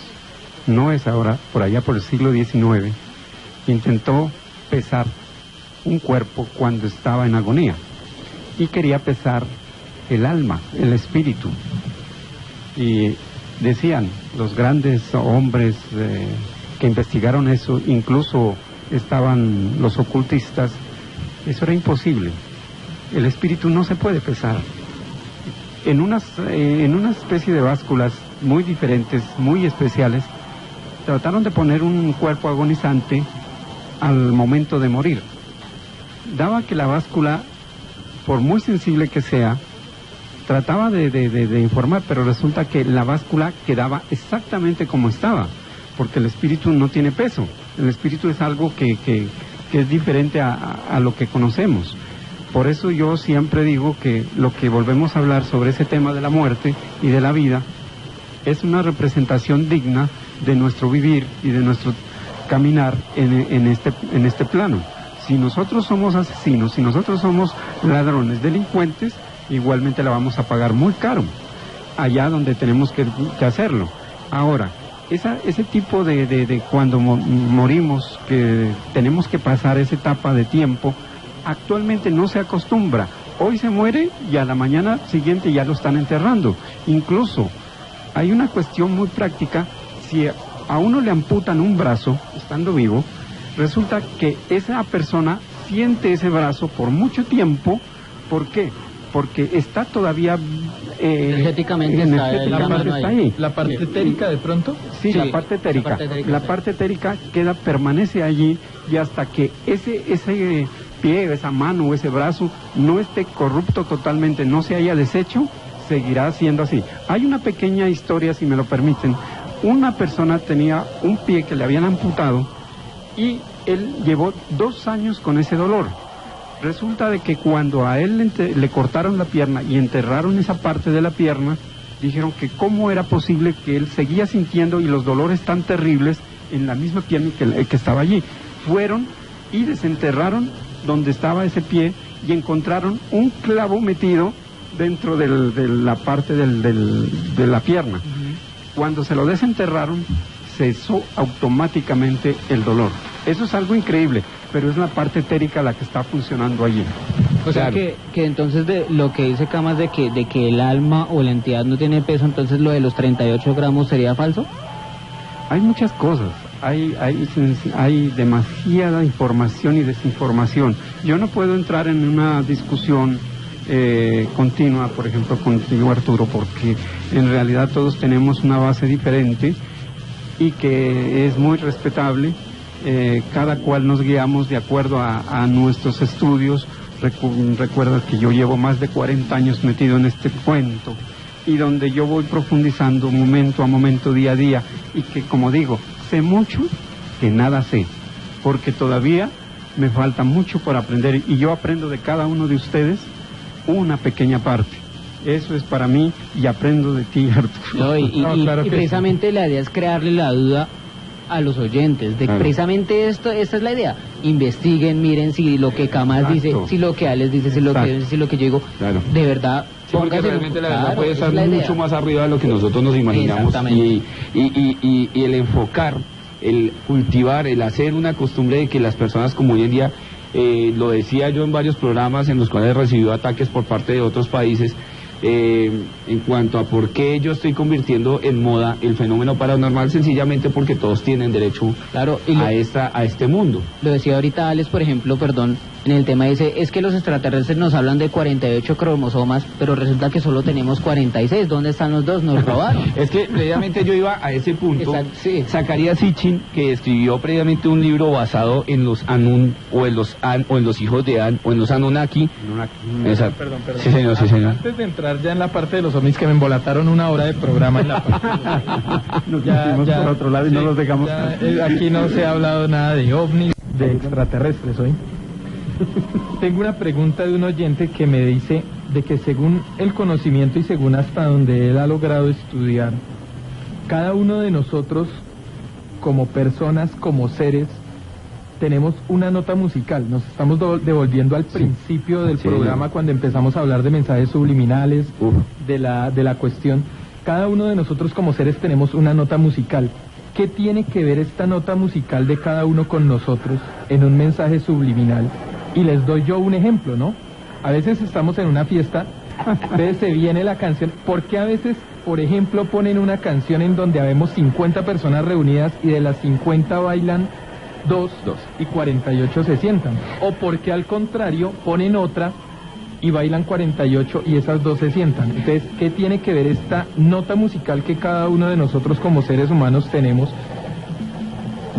no es ahora, por allá por el siglo XIX, intentó pesar un cuerpo cuando estaba en agonía y quería pesar el alma, el espíritu. Y decían los grandes hombres que investigaron eso, incluso estaban los ocultistas, eso era imposible. El espíritu no se puede pesar. En una especie de básculas muy diferentes, muy especiales, trataron de poner un cuerpo agonizante al momento de morir. Daba que la báscula, por muy sensible que sea, trataba de informar, pero resulta que la báscula quedaba exactamente como estaba, porque el espíritu no tiene peso. El espíritu es algo que es diferente a lo que conocemos. Por eso yo siempre digo que lo que volvemos a hablar sobre ese tema de la muerte y de la vida es una representación digna de nuestro vivir y de nuestro caminar en este plano. Si nosotros somos asesinos, si nosotros somos ladrones, delincuentes, igualmente la vamos a pagar muy caro, allá donde tenemos que hacerlo. Ahora, ese tipo de cuando morimos, que tenemos que pasar esa etapa de tiempo, actualmente no se acostumbra. Hoy se muere y a la mañana siguiente ya lo están enterrando. Incluso hay una cuestión muy práctica: si a uno le amputan un brazo estando vivo, resulta que esa persona siente ese brazo por mucho tiempo. ¿Por qué? Porque está todavía energéticamente está ahí. ¿La parte etérica de pronto? Sí, la parte etérica. La parte etérica permanece allí, y hasta que ese pie, esa mano o ese brazo no esté corrupto totalmente, no se haya deshecho, seguirá siendo así. Hay una pequeña historia, si me lo permiten. Una persona tenía un pie que le habían amputado y él llevó 2 años con ese dolor. Resulta de que cuando a él le cortaron la pierna y enterraron esa parte de la pierna, dijeron que cómo era posible que él seguía sintiendo y los dolores tan terribles en la misma pierna que estaba allí. Fueron y desenterraron donde estaba ese pie y encontraron un clavo metido dentro de la parte de la pierna. Cuando se lo desenterraron, cesó automáticamente el dolor. Eso es algo increíble, pero es la parte etérica la que está funcionando allí. O sea, que entonces de lo que dice Camas de que el alma o la entidad no tiene peso, entonces lo de los 38 gramos sería falso. Hay muchas cosas, hay demasiada información y desinformación. Yo no puedo entrar en una discusión continua, por ejemplo, contigo, Arturo, porque en realidad todos tenemos una base diferente y que es muy respetable. Cada cual nos guiamos de acuerdo a nuestros estudios. Recuerda que yo llevo más de 40 años metido en este cuento, y donde yo voy profundizando momento a momento, día a día, y que, como digo, sé mucho que nada sé, porque todavía me falta mucho por aprender, y yo aprendo de cada uno de ustedes una pequeña parte. Eso es para mí, y aprendo de ti, Arturo. Claro, y precisamente la idea es crearle la duda a los oyentes, de precisamente esta es la idea. Investiguen, miren si lo que Camas dice, si lo que Alex dice, si lo que yo digo, de verdad. Sí, porque realmente la verdad puede estar mucho más arriba de lo que nosotros nos imaginamos. Y el enfocar, el cultivar, el hacer una costumbre de que las personas, como hoy en día, lo decía yo en varios programas en los cuales he recibido ataques por parte de otros países, en cuanto a por qué yo estoy convirtiendo en moda el fenómeno paranormal, sencillamente porque todos tienen derecho a este mundo. Lo decía ahorita Alex, por ejemplo, en el tema dice, es que los extraterrestres nos hablan de 48 cromosomas, pero resulta que solo tenemos 46, ¿dónde están los dos? Nos robaron. Es que previamente yo iba a ese punto. Sí. Zacarías Sitchin, que escribió previamente un libro basado en los Anun, o en los hijos de An, o en los Anunnaki. Perdón. Sí, señor. Antes de entrar ya en la parte de los ovnis, que me embolataron 1 hora de programa en la parte nos fuimos por otro lado y no los dejamos. Aquí no se ha hablado nada de ovnis, de extraterrestres hoy. Tengo una pregunta de un oyente que me dice de que según el conocimiento y según hasta donde él ha logrado estudiar, cada uno de nosotros como personas, como seres, tenemos una nota musical. Nos estamos devolviendo al principio del programa, cuando empezamos a hablar de mensajes subliminales, de la cuestión. Cada uno de nosotros como seres tenemos una nota musical. ¿Qué tiene que ver esta nota musical de cada uno con nosotros en un mensaje subliminal? Y les doy yo un ejemplo, ¿no? A veces estamos en una fiesta Entonces se viene la canción. ¿Por qué a veces, por ejemplo, ponen una canción en donde habemos 50 personas reunidas y de las 50 bailan dos y 48 se sientan? ¿O por qué al contrario ponen otra y bailan 48 y esas dos se sientan? Entonces, ¿qué tiene que ver esta nota musical que cada uno de nosotros como seres humanos tenemos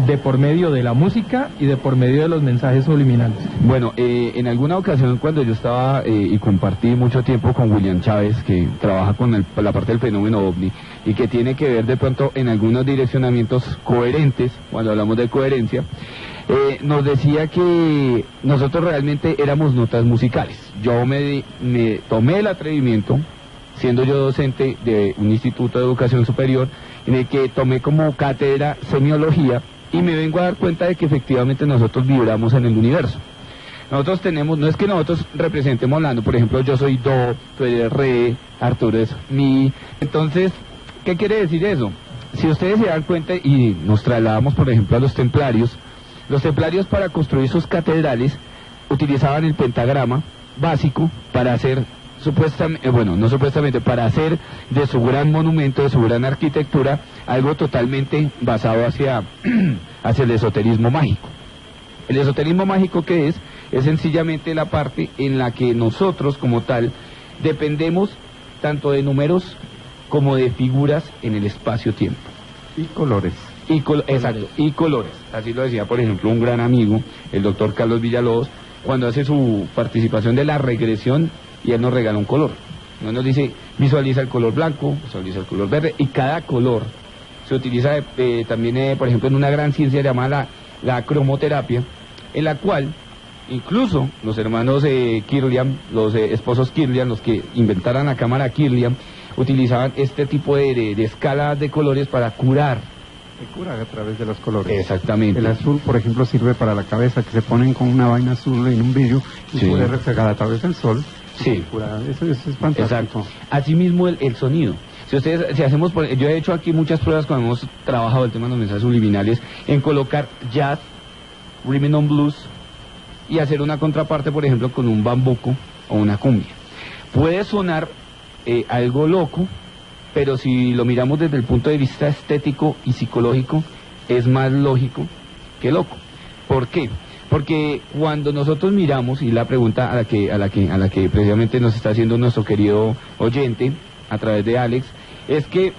de por medio de la música y de por medio de los mensajes subliminales? Bueno, en alguna ocasión cuando yo estaba y compartí mucho tiempo con William Chávez, que trabaja con la parte del fenómeno OVNI y que tiene que ver de pronto en algunos direccionamientos coherentes, cuando hablamos de coherencia, nos decía que nosotros realmente éramos notas musicales. Yo me tomé el atrevimiento, siendo yo docente de un instituto de educación superior, en el que tomé como cátedra semiología, y me vengo a dar cuenta de que efectivamente nosotros vibramos en el universo. Nosotros tenemos, no es que nosotros representemos la, por ejemplo, yo soy do, tú eres re, Arturo es mi. Entonces, ¿qué quiere decir eso? Si ustedes se dan cuenta y nos trasladamos, por ejemplo, a los templarios para construir sus catedrales utilizaban el pentagrama básico para hacer, para hacer de su gran monumento, de su gran arquitectura, algo totalmente basado hacia el esoterismo mágico. El esoterismo mágico, ¿qué es? Es sencillamente la parte en la que nosotros como tal dependemos tanto de números como de figuras en el espacio-tiempo. Y colores. Exacto, y colores. Así lo decía, por ejemplo, un gran amigo, el doctor Carlos Villalobos, cuando hace su participación de la regresión, y él nos regala un color. No nos dice, visualiza el color blanco, visualiza el color verde, y cada color se utiliza también, por ejemplo, en una gran ciencia llamada la cromoterapia, en la cual incluso los hermanos Kirlian, los esposos Kirlian, los que inventaron la cámara Kirlian, utilizaban este tipo de escalas de colores para curar. Se cura a través de los colores. Exactamente. El azul, por ejemplo, sirve para la cabeza, que se ponen con una vaina azul en un vidrio y Sí. puede reflejar a través del sol. Sí. Eso es fantástico. Exacto. Asimismo el sonido. Yo he hecho aquí muchas pruebas cuando hemos trabajado el tema de los mensajes subliminales, en colocar jazz, rhythm and blues, y hacer una contraparte, por ejemplo, con un bambuco o una cumbia. Puede sonar algo loco, pero si lo miramos desde el punto de vista estético y psicológico, es más lógico que loco. ¿Por qué? Porque cuando nosotros miramos, y la pregunta a la que precisamente nos está haciendo nuestro querido oyente a través de Alex, es que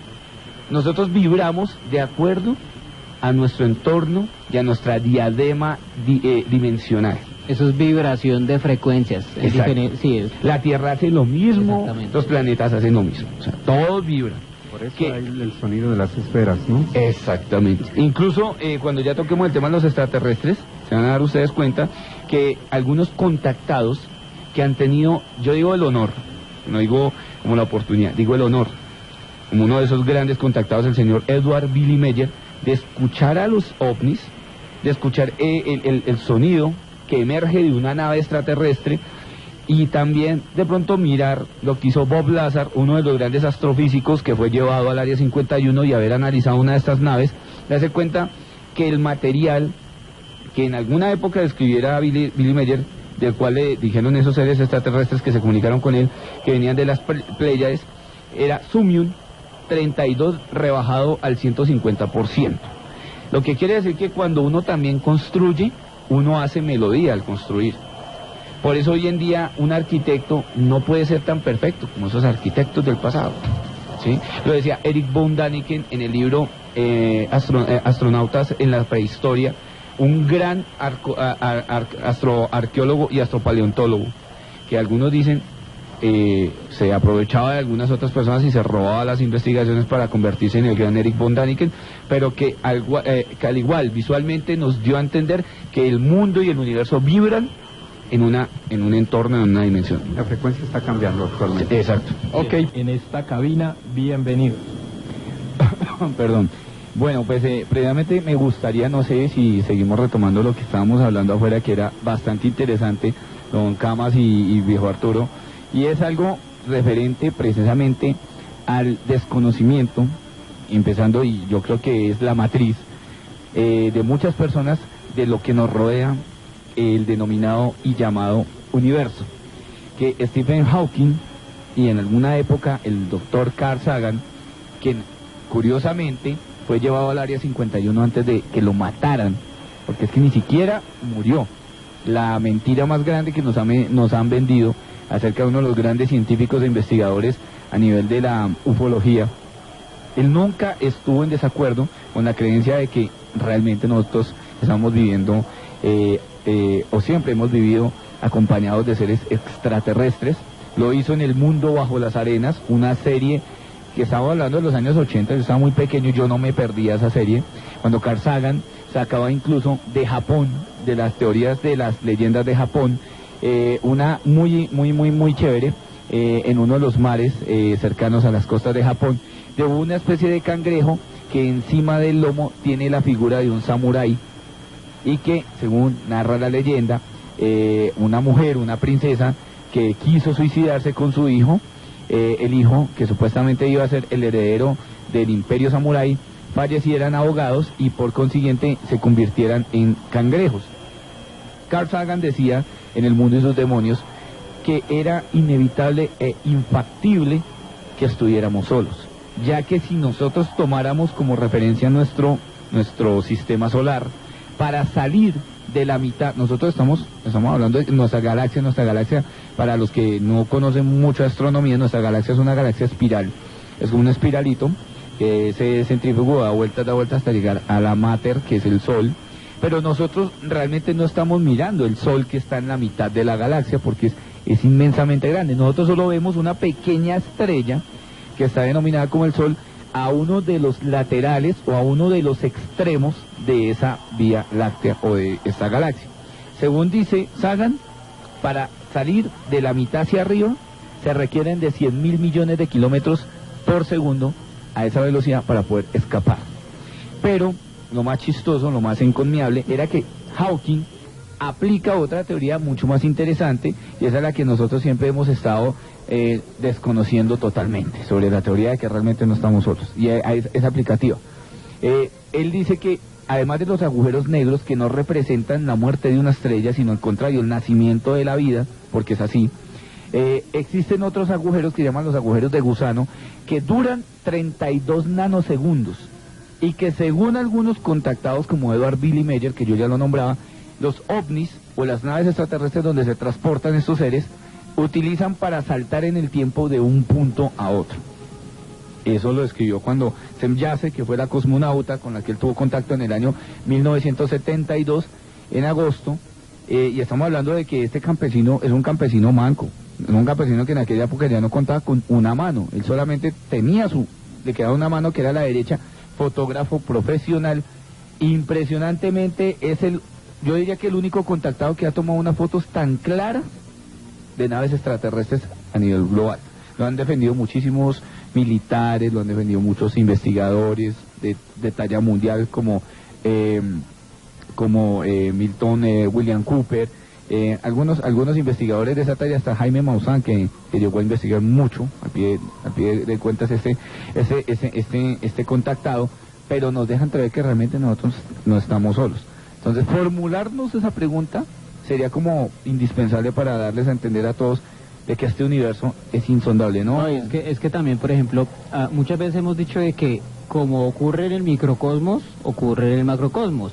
nosotros vibramos de acuerdo a nuestro entorno y a nuestra diadema dimensional. Eso es vibración de frecuencias. Es Exacto. sí, La Tierra hace lo mismo, los planetas hacen lo mismo, o sea, todos vibran. Por eso hay el sonido de las esferas, ¿no? Exactamente. Incluso cuando ya toquemos el tema de los extraterrestres, se van a dar ustedes cuenta que algunos contactados que han tenido, yo digo el honor, no digo como la oportunidad, digo el honor, como uno de esos grandes contactados, el señor Edward Billy Meyer, de escuchar a los ovnis, de escuchar el sonido que emerge de una nave extraterrestre, y también de pronto mirar lo que hizo Bob Lazar, uno de los grandes astrofísicos que fue llevado al Área 51 y haber analizado una de estas naves, darse cuenta que el material que en alguna época describiera Billy Meyer, del cual le dijeron esos seres extraterrestres que se comunicaron con él, que venían de las Pléyades, era Sumium 32 rebajado al 150%. Lo que quiere decir que cuando uno también construye, uno hace melodía al construir. Por eso hoy en día un arquitecto no puede ser tan perfecto como esos arquitectos del pasado, ¿sí? Lo decía Eric von Däniken en el libro Astronautas en la Prehistoria, un gran astroarqueólogo y astropaleontólogo, que algunos dicen se aprovechaba de algunas otras personas y se robaba las investigaciones para convertirse en el gran Eric von Däniken, pero que al igual visualmente nos dio a entender que el mundo y el universo vibran en un entorno, en una dimensión. La frecuencia está cambiando actualmente. Exacto. Ok, en esta cabina, bienvenido. Perdón. Bueno, pues previamente me gustaría, no sé si seguimos retomando lo que estábamos hablando afuera, que era bastante interesante, don Camas y viejo Arturo, y es algo referente precisamente al desconocimiento, empezando, y yo creo que es la matriz de muchas personas de lo que nos rodea, el denominado y llamado universo, que Stephen Hawking y en alguna época el doctor Carl Sagan, quien curiosamente fue llevado al Área 51 antes de que lo mataran, porque es que ni siquiera murió. La mentira más grande que nos han vendido acerca de uno de los grandes científicos e investigadores a nivel de la ufología. Él nunca estuvo en desacuerdo con la creencia de que realmente nosotros estamos viviendo, o siempre hemos vivido acompañados de seres extraterrestres. Lo hizo en El Mundo Bajo las Arenas, una serie que estaba hablando de los años 80, yo estaba muy pequeño y yo no me perdía esa serie, cuando Carl Sagan sacaba incluso de Japón, de las teorías de las leyendas de Japón, una muy chévere, en uno de los mares cercanos a las costas de Japón, de una especie de cangrejo que encima del lomo tiene la figura de un samurái, y que, según narra la leyenda, una mujer, una princesa, que quiso suicidarse con su hijo, el hijo, que supuestamente iba a ser el heredero del imperio samurái, fallecieran ahogados y por consiguiente se convirtieran en cangrejos. Carl Sagan decía en El Mundo y sus Demonios que era inevitable e infactible que estuviéramos solos, ya que si nosotros tomáramos como referencia nuestro sistema solar, para salir de la mitad, nosotros estamos hablando de nuestra galaxia, para los que no conocen mucho astronomía, nuestra galaxia es una galaxia espiral, es como un espiralito que se centrifugó, da vueltas hasta llegar a la mater, que es el Sol, pero nosotros realmente no estamos mirando el Sol que está en la mitad de la galaxia, porque es inmensamente grande. Nosotros solo vemos una pequeña estrella que está denominada como el Sol, a uno de los laterales o a uno de los extremos de esa vía láctea o de esta galaxia. Según dice Sagan, para salir de la mitad hacia arriba se requieren de 100.000 millones de kilómetros por segundo a esa velocidad para poder escapar. Pero lo más chistoso, lo más encomiable, era que Hawking aplica otra teoría mucho más interesante, y esa es la que nosotros siempre hemos estado desconociendo totalmente, sobre la teoría de que realmente no estamos solos, y es aplicativa. Él dice que además de los agujeros negros, que no representan la muerte de una estrella, sino al contrario, el nacimiento de la vida, porque es así, existen otros agujeros que llaman los agujeros de gusano, que duran 32 nanosegundos, y que según algunos contactados como Edward Billy Meyer, que yo ya lo nombraba, los ovnis o las naves extraterrestres donde se transportan estos seres utilizan para saltar en el tiempo de un punto a otro. Eso lo escribió cuando Semjase, que fue la cosmonauta con la que él tuvo contacto en el año 1972, en agosto, y estamos hablando de que este campesino es un campesino manco, un campesino que en aquella época ya no contaba con una mano, él solamente tenía le quedaba una mano que era la derecha, fotógrafo profesional, impresionantemente yo diría que el único contactado que ha tomado unas fotos tan claras de naves extraterrestres a nivel global. Lo han defendido muchísimos militares, lo han defendido muchos investigadores de talla mundial como Milton William Cooper, algunos investigadores de esa talla, hasta Jaime Maussan, que llegó a investigar mucho, a pie de cuentas este contactado, pero nos dejan entrever que realmente nosotros no estamos solos. Entonces, formularnos esa pregunta sería como indispensable para darles a entender a todos de que este universo es insondable, ¿no? No, es que también, por ejemplo, muchas veces hemos dicho de que como ocurre en el microcosmos, ocurre en el macrocosmos.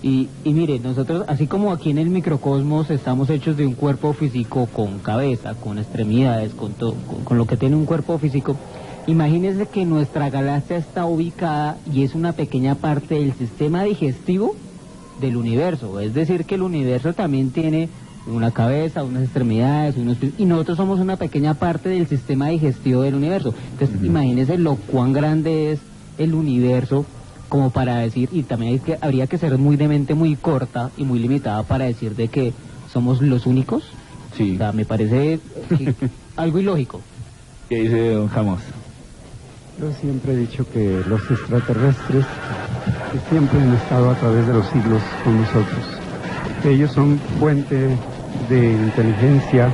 Y mire, nosotros, así como aquí en el microcosmos estamos hechos de un cuerpo físico con cabeza, con extremidades, con lo que tiene un cuerpo físico, imagínense que nuestra galaxia está ubicada y es una pequeña parte del sistema digestivo del universo, es decir que el universo también tiene una cabeza, unas extremidades, y nosotros somos una pequeña parte del sistema digestivo del universo. Entonces imagínense lo cuán grande es el universo como para decir, y también habría que ser de mente muy corta y muy limitada para decir de que somos los únicos. Sí. O sea, me parece algo ilógico. ¿Qué dice don Jamás? Yo siempre he dicho que los extraterrestres que siempre han estado a través de los siglos con nosotros, que ellos son fuente de inteligencia,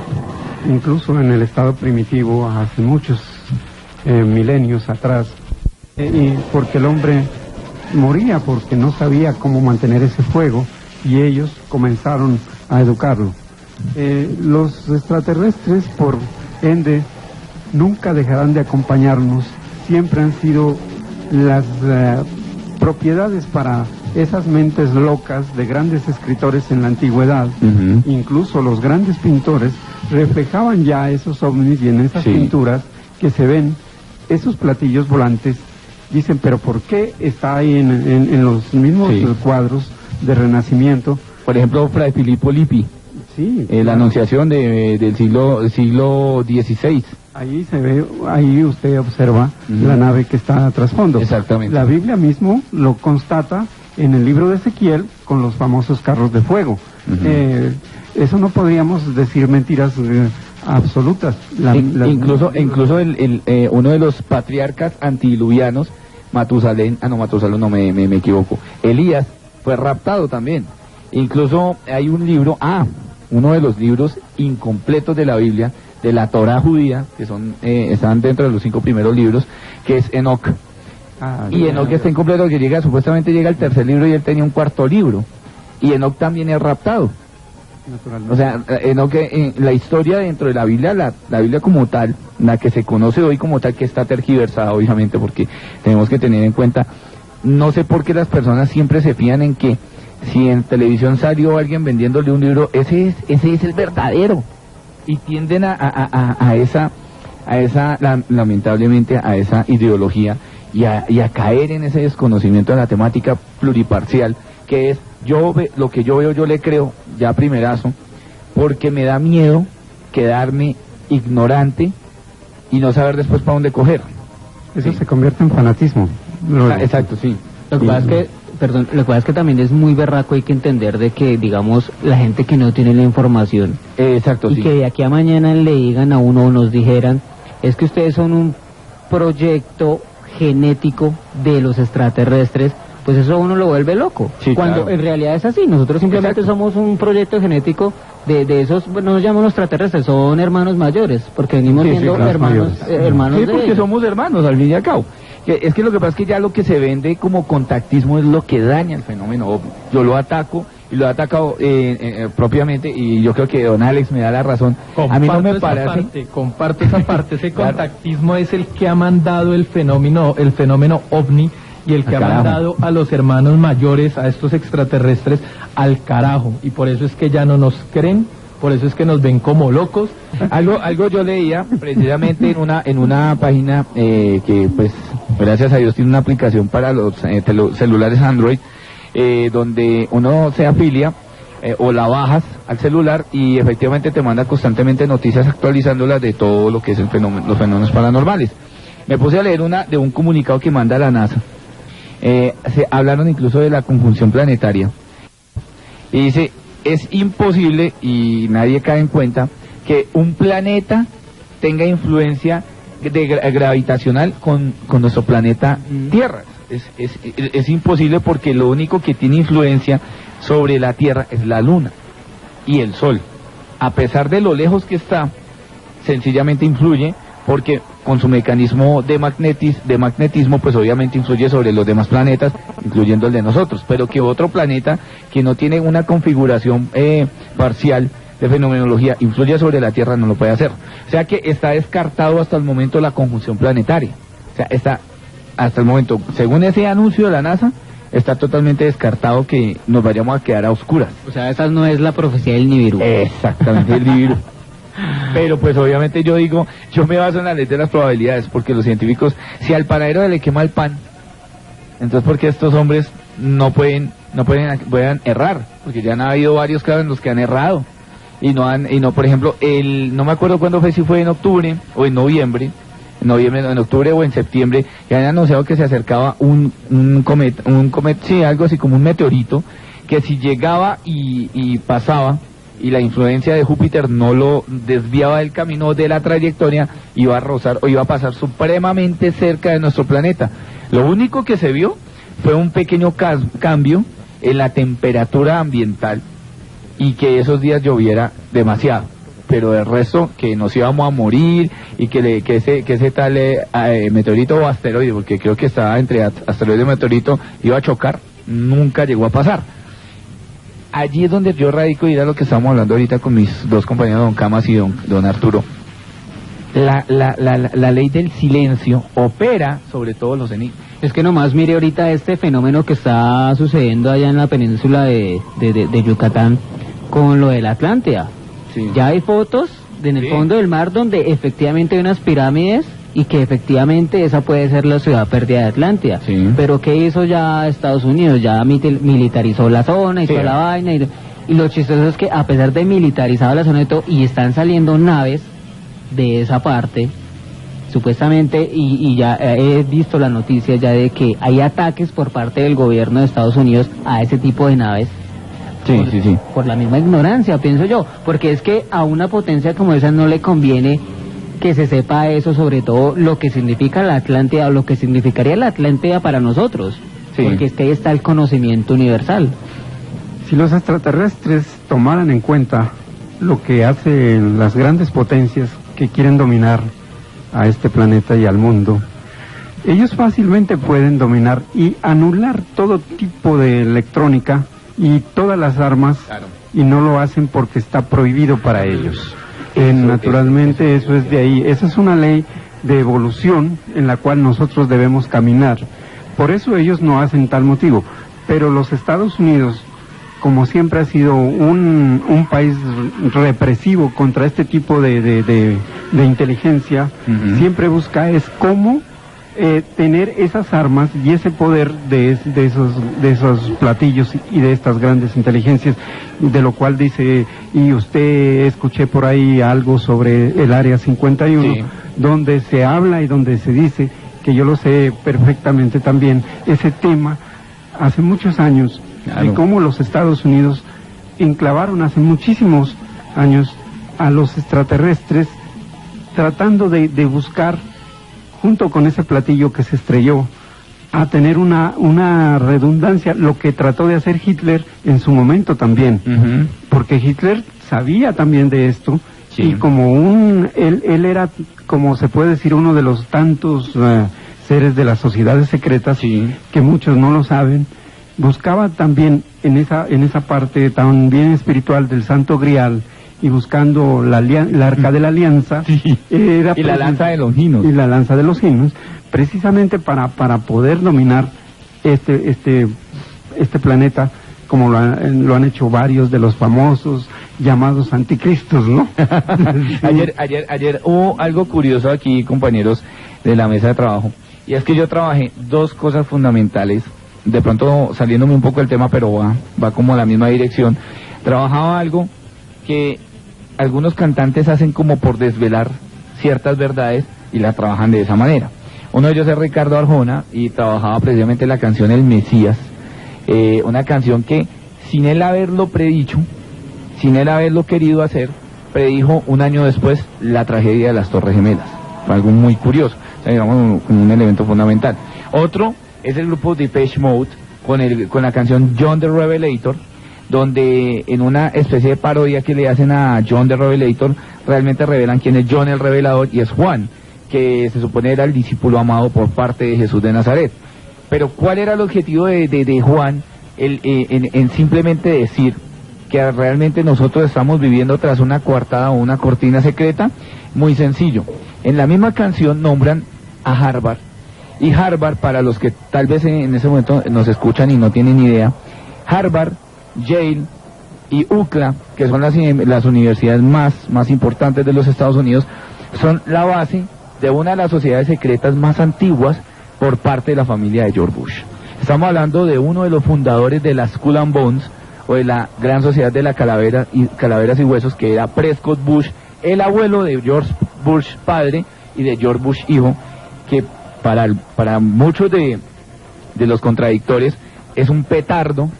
incluso en el estado primitivo hace muchos milenios atrás, y porque el hombre moría porque no sabía cómo mantener ese fuego, y ellos comenzaron a educarlo. Los extraterrestres, por ende, nunca dejarán de acompañarnos, siempre han sido las propiedades para esas mentes locas de grandes escritores en la antigüedad. Incluso los grandes pintores reflejaban ya esos ovnis, y en esas pinturas que se ven esos platillos volantes, dicen, pero ¿por qué está ahí en los mismos cuadros de Renacimiento? Por ejemplo, Fray Filippo Lippi, la Anunciación del siglo XVI. Ahí se ve, ahí usted observa la nave que está a trasfondo. Exactamente. La Biblia mismo lo constata en el libro de Ezequiel con los famosos carros de fuego. Eso no podríamos decir mentiras absolutas. Incluso uno de los patriarcas antidiluvianos, Matusalén, me equivoco, Elías, fue raptado también. Incluso hay un libro, uno de los libros incompletos de la Biblia, de la Torá judía, que están dentro de los 5 primeros libros, que es Enoc. Y Enoc está incompleto, que supuestamente llega al tercer libro y él tenía un cuarto libro. Y Enoc también es raptado. O sea, Enoc, la historia dentro de la Biblia, la Biblia como tal, la que se conoce hoy como tal, que está tergiversada obviamente, porque tenemos que tener en cuenta, no sé por qué las personas siempre se fían en que si en televisión salió alguien vendiéndole un libro, ese es el verdadero. Y tienden lamentablemente a esa ideología y a caer en ese desconocimiento de la temática pluriparcial, que es lo que yo veo, yo le creo ya primerazo, porque me da miedo quedarme ignorante y no saber después para dónde coger. Eso se convierte en fanatismo. Exacto, sí. Lo que pasa es que, lo que pasa es que también es muy berraco, hay que entender de que, digamos, la gente que no tiene la información, exacto, y que de aquí a mañana le digan a uno o nos dijeran, es que ustedes son un proyecto genético de los extraterrestres, pues eso a uno lo vuelve loco. Cuando en realidad es así, nosotros simplemente somos un proyecto genético de esos, no nos llamamos extraterrestres, son hermanos mayores, porque venimos siendo hermanos sí, porque somos hermanos al fin y al cabo. Es que lo que pasa es que ya lo que se vende como contactismo es lo que daña el fenómeno ovni. Yo lo ataco y lo he atacado propiamente, y yo creo que don Alex me da la razón. A mí no me parece. Comparto esa parte. Ese contactismo es el que ha mandado el fenómeno ovni, y el que ha mandado a los hermanos mayores, a estos extraterrestres, al carajo. Y por eso es que ya no nos creen, por eso es que nos ven como locos. Algo yo leía precisamente en una página que, pues, gracias a Dios tiene una aplicación para los celulares Android, donde uno se afilia o la bajas al celular y efectivamente te manda constantemente noticias actualizándolas de todo lo que es los fenómenos paranormales. Me puse a leer de un comunicado que manda la NASA. Se hablaron incluso de la conjunción planetaria. Y dice, es imposible, y nadie cae en cuenta, que un planeta tenga influencia gravitacional con nuestro planeta Tierra. Es imposible, porque lo único que tiene influencia sobre la Tierra es la Luna y el Sol. A pesar de lo lejos que está, sencillamente influye, porque con su mecanismo de magnetismo, pues obviamente influye sobre los demás planetas, incluyendo el de nosotros. Pero que otro planeta que no tiene una configuración parcial de fenomenología influya sobre la Tierra, no lo puede hacer. O sea que está descartado hasta el momento la conjunción planetaria. O sea, está hasta el momento, según ese anuncio de la NASA, está totalmente descartado que nos vayamos a quedar a oscuras. O sea, esa no es la profecía del Nibiru. Exactamente, el Nibiru. Pero pues obviamente yo me baso en la ley de las probabilidades, porque los científicos, si al panadero le quema el pan, entonces porque estos hombres no pueden errar, porque ya han habido varios casos en los que han errado y no, por ejemplo, no me acuerdo cuándo fue, si fue en octubre o en noviembre, en octubre o en septiembre, que han anunciado que se acercaba un cometa, sí, algo así como un meteorito, que si llegaba y pasaba, y la influencia de Júpiter no lo desviaba del camino, de la trayectoria, iba a rozar o iba a pasar supremamente cerca de nuestro planeta. Lo único que se vio fue un pequeño cambio en la temperatura ambiental, y que esos días lloviera demasiado, pero el resto, que nos íbamos a morir, y que ese tal meteorito o asteroide, porque creo que estaba entre asteroide y meteorito, iba a chocar, nunca llegó a pasar. Allí es donde yo radico, y era lo que estamos hablando ahorita con mis dos compañeros, don Camas y don Arturo. la ley del silencio opera sobre todos los enigmas. Es que nomás mire ahorita este fenómeno que está sucediendo allá en la península de Yucatán con lo de la Atlántida. Sí. Ya hay fotos en el fondo del mar donde efectivamente hay unas pirámides y que efectivamente esa puede ser la ciudad perdida de Atlántida. Sí. Pero ¿qué hizo ya Estados Unidos? Ya militarizó la zona y toda la vaina. Y lo chistoso es que a pesar de militarizar la zona y todo, y están saliendo naves de esa parte, supuestamente, y ya he visto la noticia ya de que hay ataques por parte del gobierno de Estados Unidos a ese tipo de naves. Sí. Por la misma ignorancia, pienso yo, porque es que a una potencia como esa no le conviene que se sepa eso, sobre todo lo que significa la Atlántida o lo que significaría la Atlántida para nosotros, porque es que ahí está el conocimiento universal. Si los extraterrestres tomaran en cuenta lo que hacen las grandes potencias que quieren dominar a este planeta y al mundo, ellos fácilmente pueden dominar y anular todo tipo de electrónica y todas las armas, y no lo hacen porque está prohibido para ellos. Naturalmente eso es de ahí, esa es una ley de evolución en la cual nosotros debemos caminar. Por eso ellos no hacen tal motivo, pero los Estados Unidos, como siempre ha sido un país represivo contra este tipo de inteligencia, siempre busca es cómo tener esas armas y ese poder de esos platillos y de estas grandes inteligencias, de lo cual dice, y usted escuché por ahí algo sobre el Área 51, donde se habla y donde se dice, que yo lo sé perfectamente también, ese tema hace muchos años, y cómo los Estados Unidos enclavaron hace muchísimos años a los extraterrestres, tratando de buscar, junto con ese platillo que se estrelló, a tener una redundancia, lo que trató de hacer Hitler en su momento también, porque Hitler sabía también de esto, y como él era, como se puede decir, uno de los tantos seres de las sociedades secretas, que muchos no lo saben, buscaba también en esa parte tan bien espiritual del Santo Grial, y buscando la arca de la alianza, era y la lanza de Longinos. Y la lanza de los Ginos, precisamente para poder dominar este planeta, como lo han hecho varios de los famosos llamados anticristos, ¿no? Ayer hubo algo curioso aquí, compañeros de la mesa de trabajo, y es que yo trabajé dos cosas fundamentales, de pronto saliéndome un poco del tema, pero va como a la misma dirección. Trabajaba algo que algunos cantantes hacen como por desvelar ciertas verdades y la trabajan de esa manera. Uno de ellos es Ricardo Arjona y trabajaba precisamente la canción El Mesías, una canción que sin él haberlo predicho, sin él haberlo querido hacer, predijo un año después la tragedia de las Torres Gemelas. Fue algo muy curioso, o sea, digamos un elemento fundamental. Otro es el grupo Depeche Mode con la canción John the Revelator, donde en una especie de parodia que le hacen a John the Revelator, realmente revelan quién es John el Revelador, y es Juan, que se supone era el discípulo amado por parte de Jesús de Nazaret. Pero ¿cuál era el objetivo de Juan en simplemente decir que realmente nosotros estamos viviendo tras una coartada o una cortina secreta? Muy sencillo. En la misma canción nombran a Harvard, y Harvard, para los que tal vez en ese momento nos escuchan y no tienen idea, Harvard, Yale y UCLA, que son las universidades más importantes de los Estados Unidos, son la base de una de las sociedades secretas más antiguas por parte de la familia de George Bush. Estamos hablando de uno de los fundadores de la Skull and Bones, o de la Gran Sociedad de la Calaveras y Huesos, que era Prescott Bush, el abuelo de George Bush padre y de George Bush hijo, que para muchos de los contradictores es un petardo,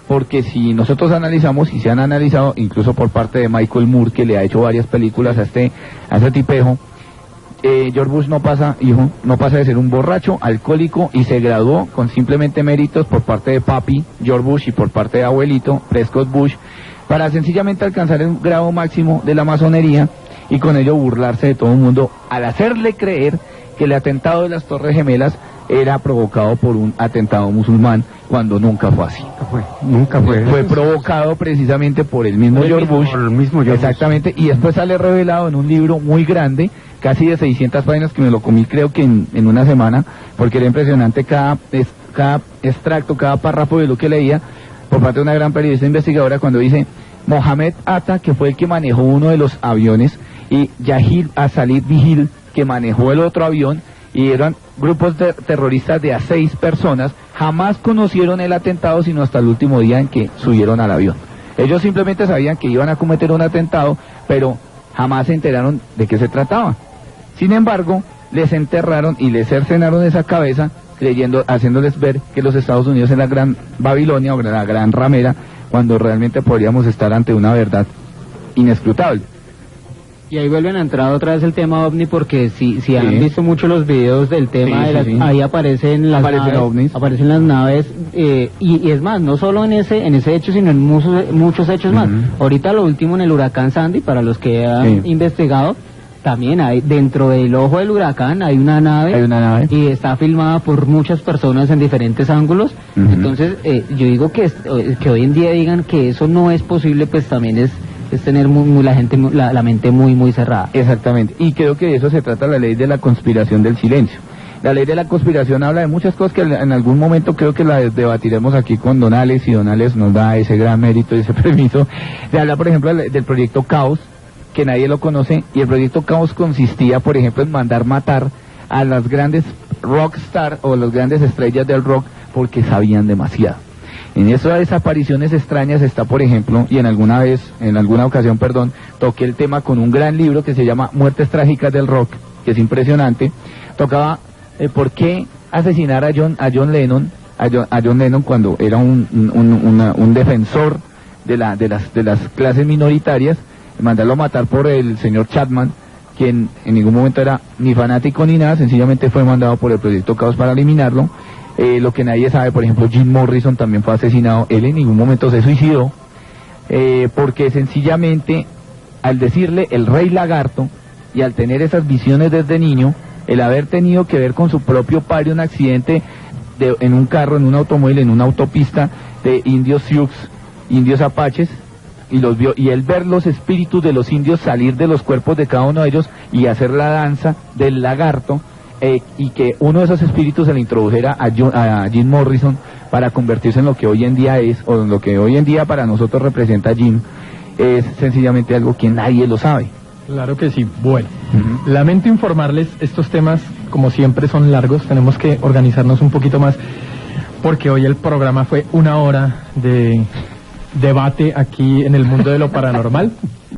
porque si nosotros analizamos, y se han analizado incluso por parte de Michael Moore, que le ha hecho varias películas a ese tipejo, George Bush no pasa de ser un borracho, alcohólico, y se graduó con simplemente méritos por parte de papi, George Bush, y por parte de abuelito, Prescott Bush, para sencillamente alcanzar el grado máximo de la masonería, y con ello burlarse de todo el mundo, al hacerle creer que el atentado de las Torres Gemelas era provocado por un atentado musulmán, cuando nunca fue así. Nunca fue. Fue provocado precisamente por el mismo George Bush. Por el mismo George exactamente, Bush. Y después sale revelado en un libro muy grande casi de 600 páginas, que me lo comí creo que en una semana, porque era impresionante cada extracto, cada párrafo de lo que leía, por parte de una gran periodista investigadora, cuando dice: Mohamed Atta, que fue el que manejó uno de los aviones, y Yahid Asalid Vigil, que manejó el otro avión, y eran grupos terroristas de a 6 personas, jamás conocieron el atentado sino hasta el último día en que subieron al avión. Ellos simplemente sabían que iban a cometer un atentado, pero jamás se enteraron de qué se trataba. Sin embargo, les enterraron y les cercenaron esa cabeza, haciéndoles ver que los Estados Unidos es la gran Babilonia o la gran ramera, cuando realmente podríamos estar ante una verdad inescrutable. Y ahí vuelven a entrar otra vez el tema ovni, porque si han visto mucho los videos del tema, ahí aparecen las naves, ovnis. Aparecen las naves, y es más, no solo en ese hecho, sino en muchos hechos más. Ahorita lo último en el huracán Sandy, para los que han investigado, también hay, dentro del ojo del huracán hay una nave, y está filmada por muchas personas en diferentes ángulos. Entonces, yo digo que hoy en día digan que eso no es posible, pues también es tener la mente muy cerrada. Exactamente, y creo que de eso se trata la ley de la conspiración del silencio. La ley de la conspiración habla de muchas cosas que en algún momento creo que la debatiremos aquí con Don Alex, y Don Alex nos da ese gran mérito y ese permiso. Se habla, por ejemplo, del proyecto Caos, que nadie lo conoce, y el proyecto Caos consistía, por ejemplo, en mandar matar a las grandes rockstar o las grandes estrellas del rock porque sabían demasiado. En esas desapariciones extrañas está, por ejemplo, y en alguna ocasión, toqué el tema con un gran libro que se llama Muertes Trágicas del Rock, que es impresionante. Tocaba por qué asesinar a John Lennon cuando era un defensor de las clases minoritarias, mandarlo a matar por el señor Chapman, quien en ningún momento era ni fanático ni nada, sencillamente fue mandado por el proyecto Caos para eliminarlo. Lo que nadie sabe, por ejemplo, Jim Morrison también fue asesinado, él en ningún momento se suicidó, porque sencillamente al decirle el Rey Lagarto, y al tener esas visiones desde niño, el haber tenido que ver con su propio padre un accidente en un carro, en un automóvil, en una autopista de indios Sioux, indios apaches, y los vio, y él ver los espíritus de los indios salir de los cuerpos de cada uno de ellos y hacer la danza del lagarto, y que uno de esos espíritus se le introdujera a Jim Morrison para convertirse en lo que hoy en día es, o en lo que hoy en día para nosotros representa Jim, es sencillamente algo que nadie lo sabe. Claro que sí. Bueno, lamento informarles, estos temas como siempre son largos, tenemos que organizarnos un poquito más, porque hoy el programa fue 1 hora de debate aquí en el mundo de lo paranormal.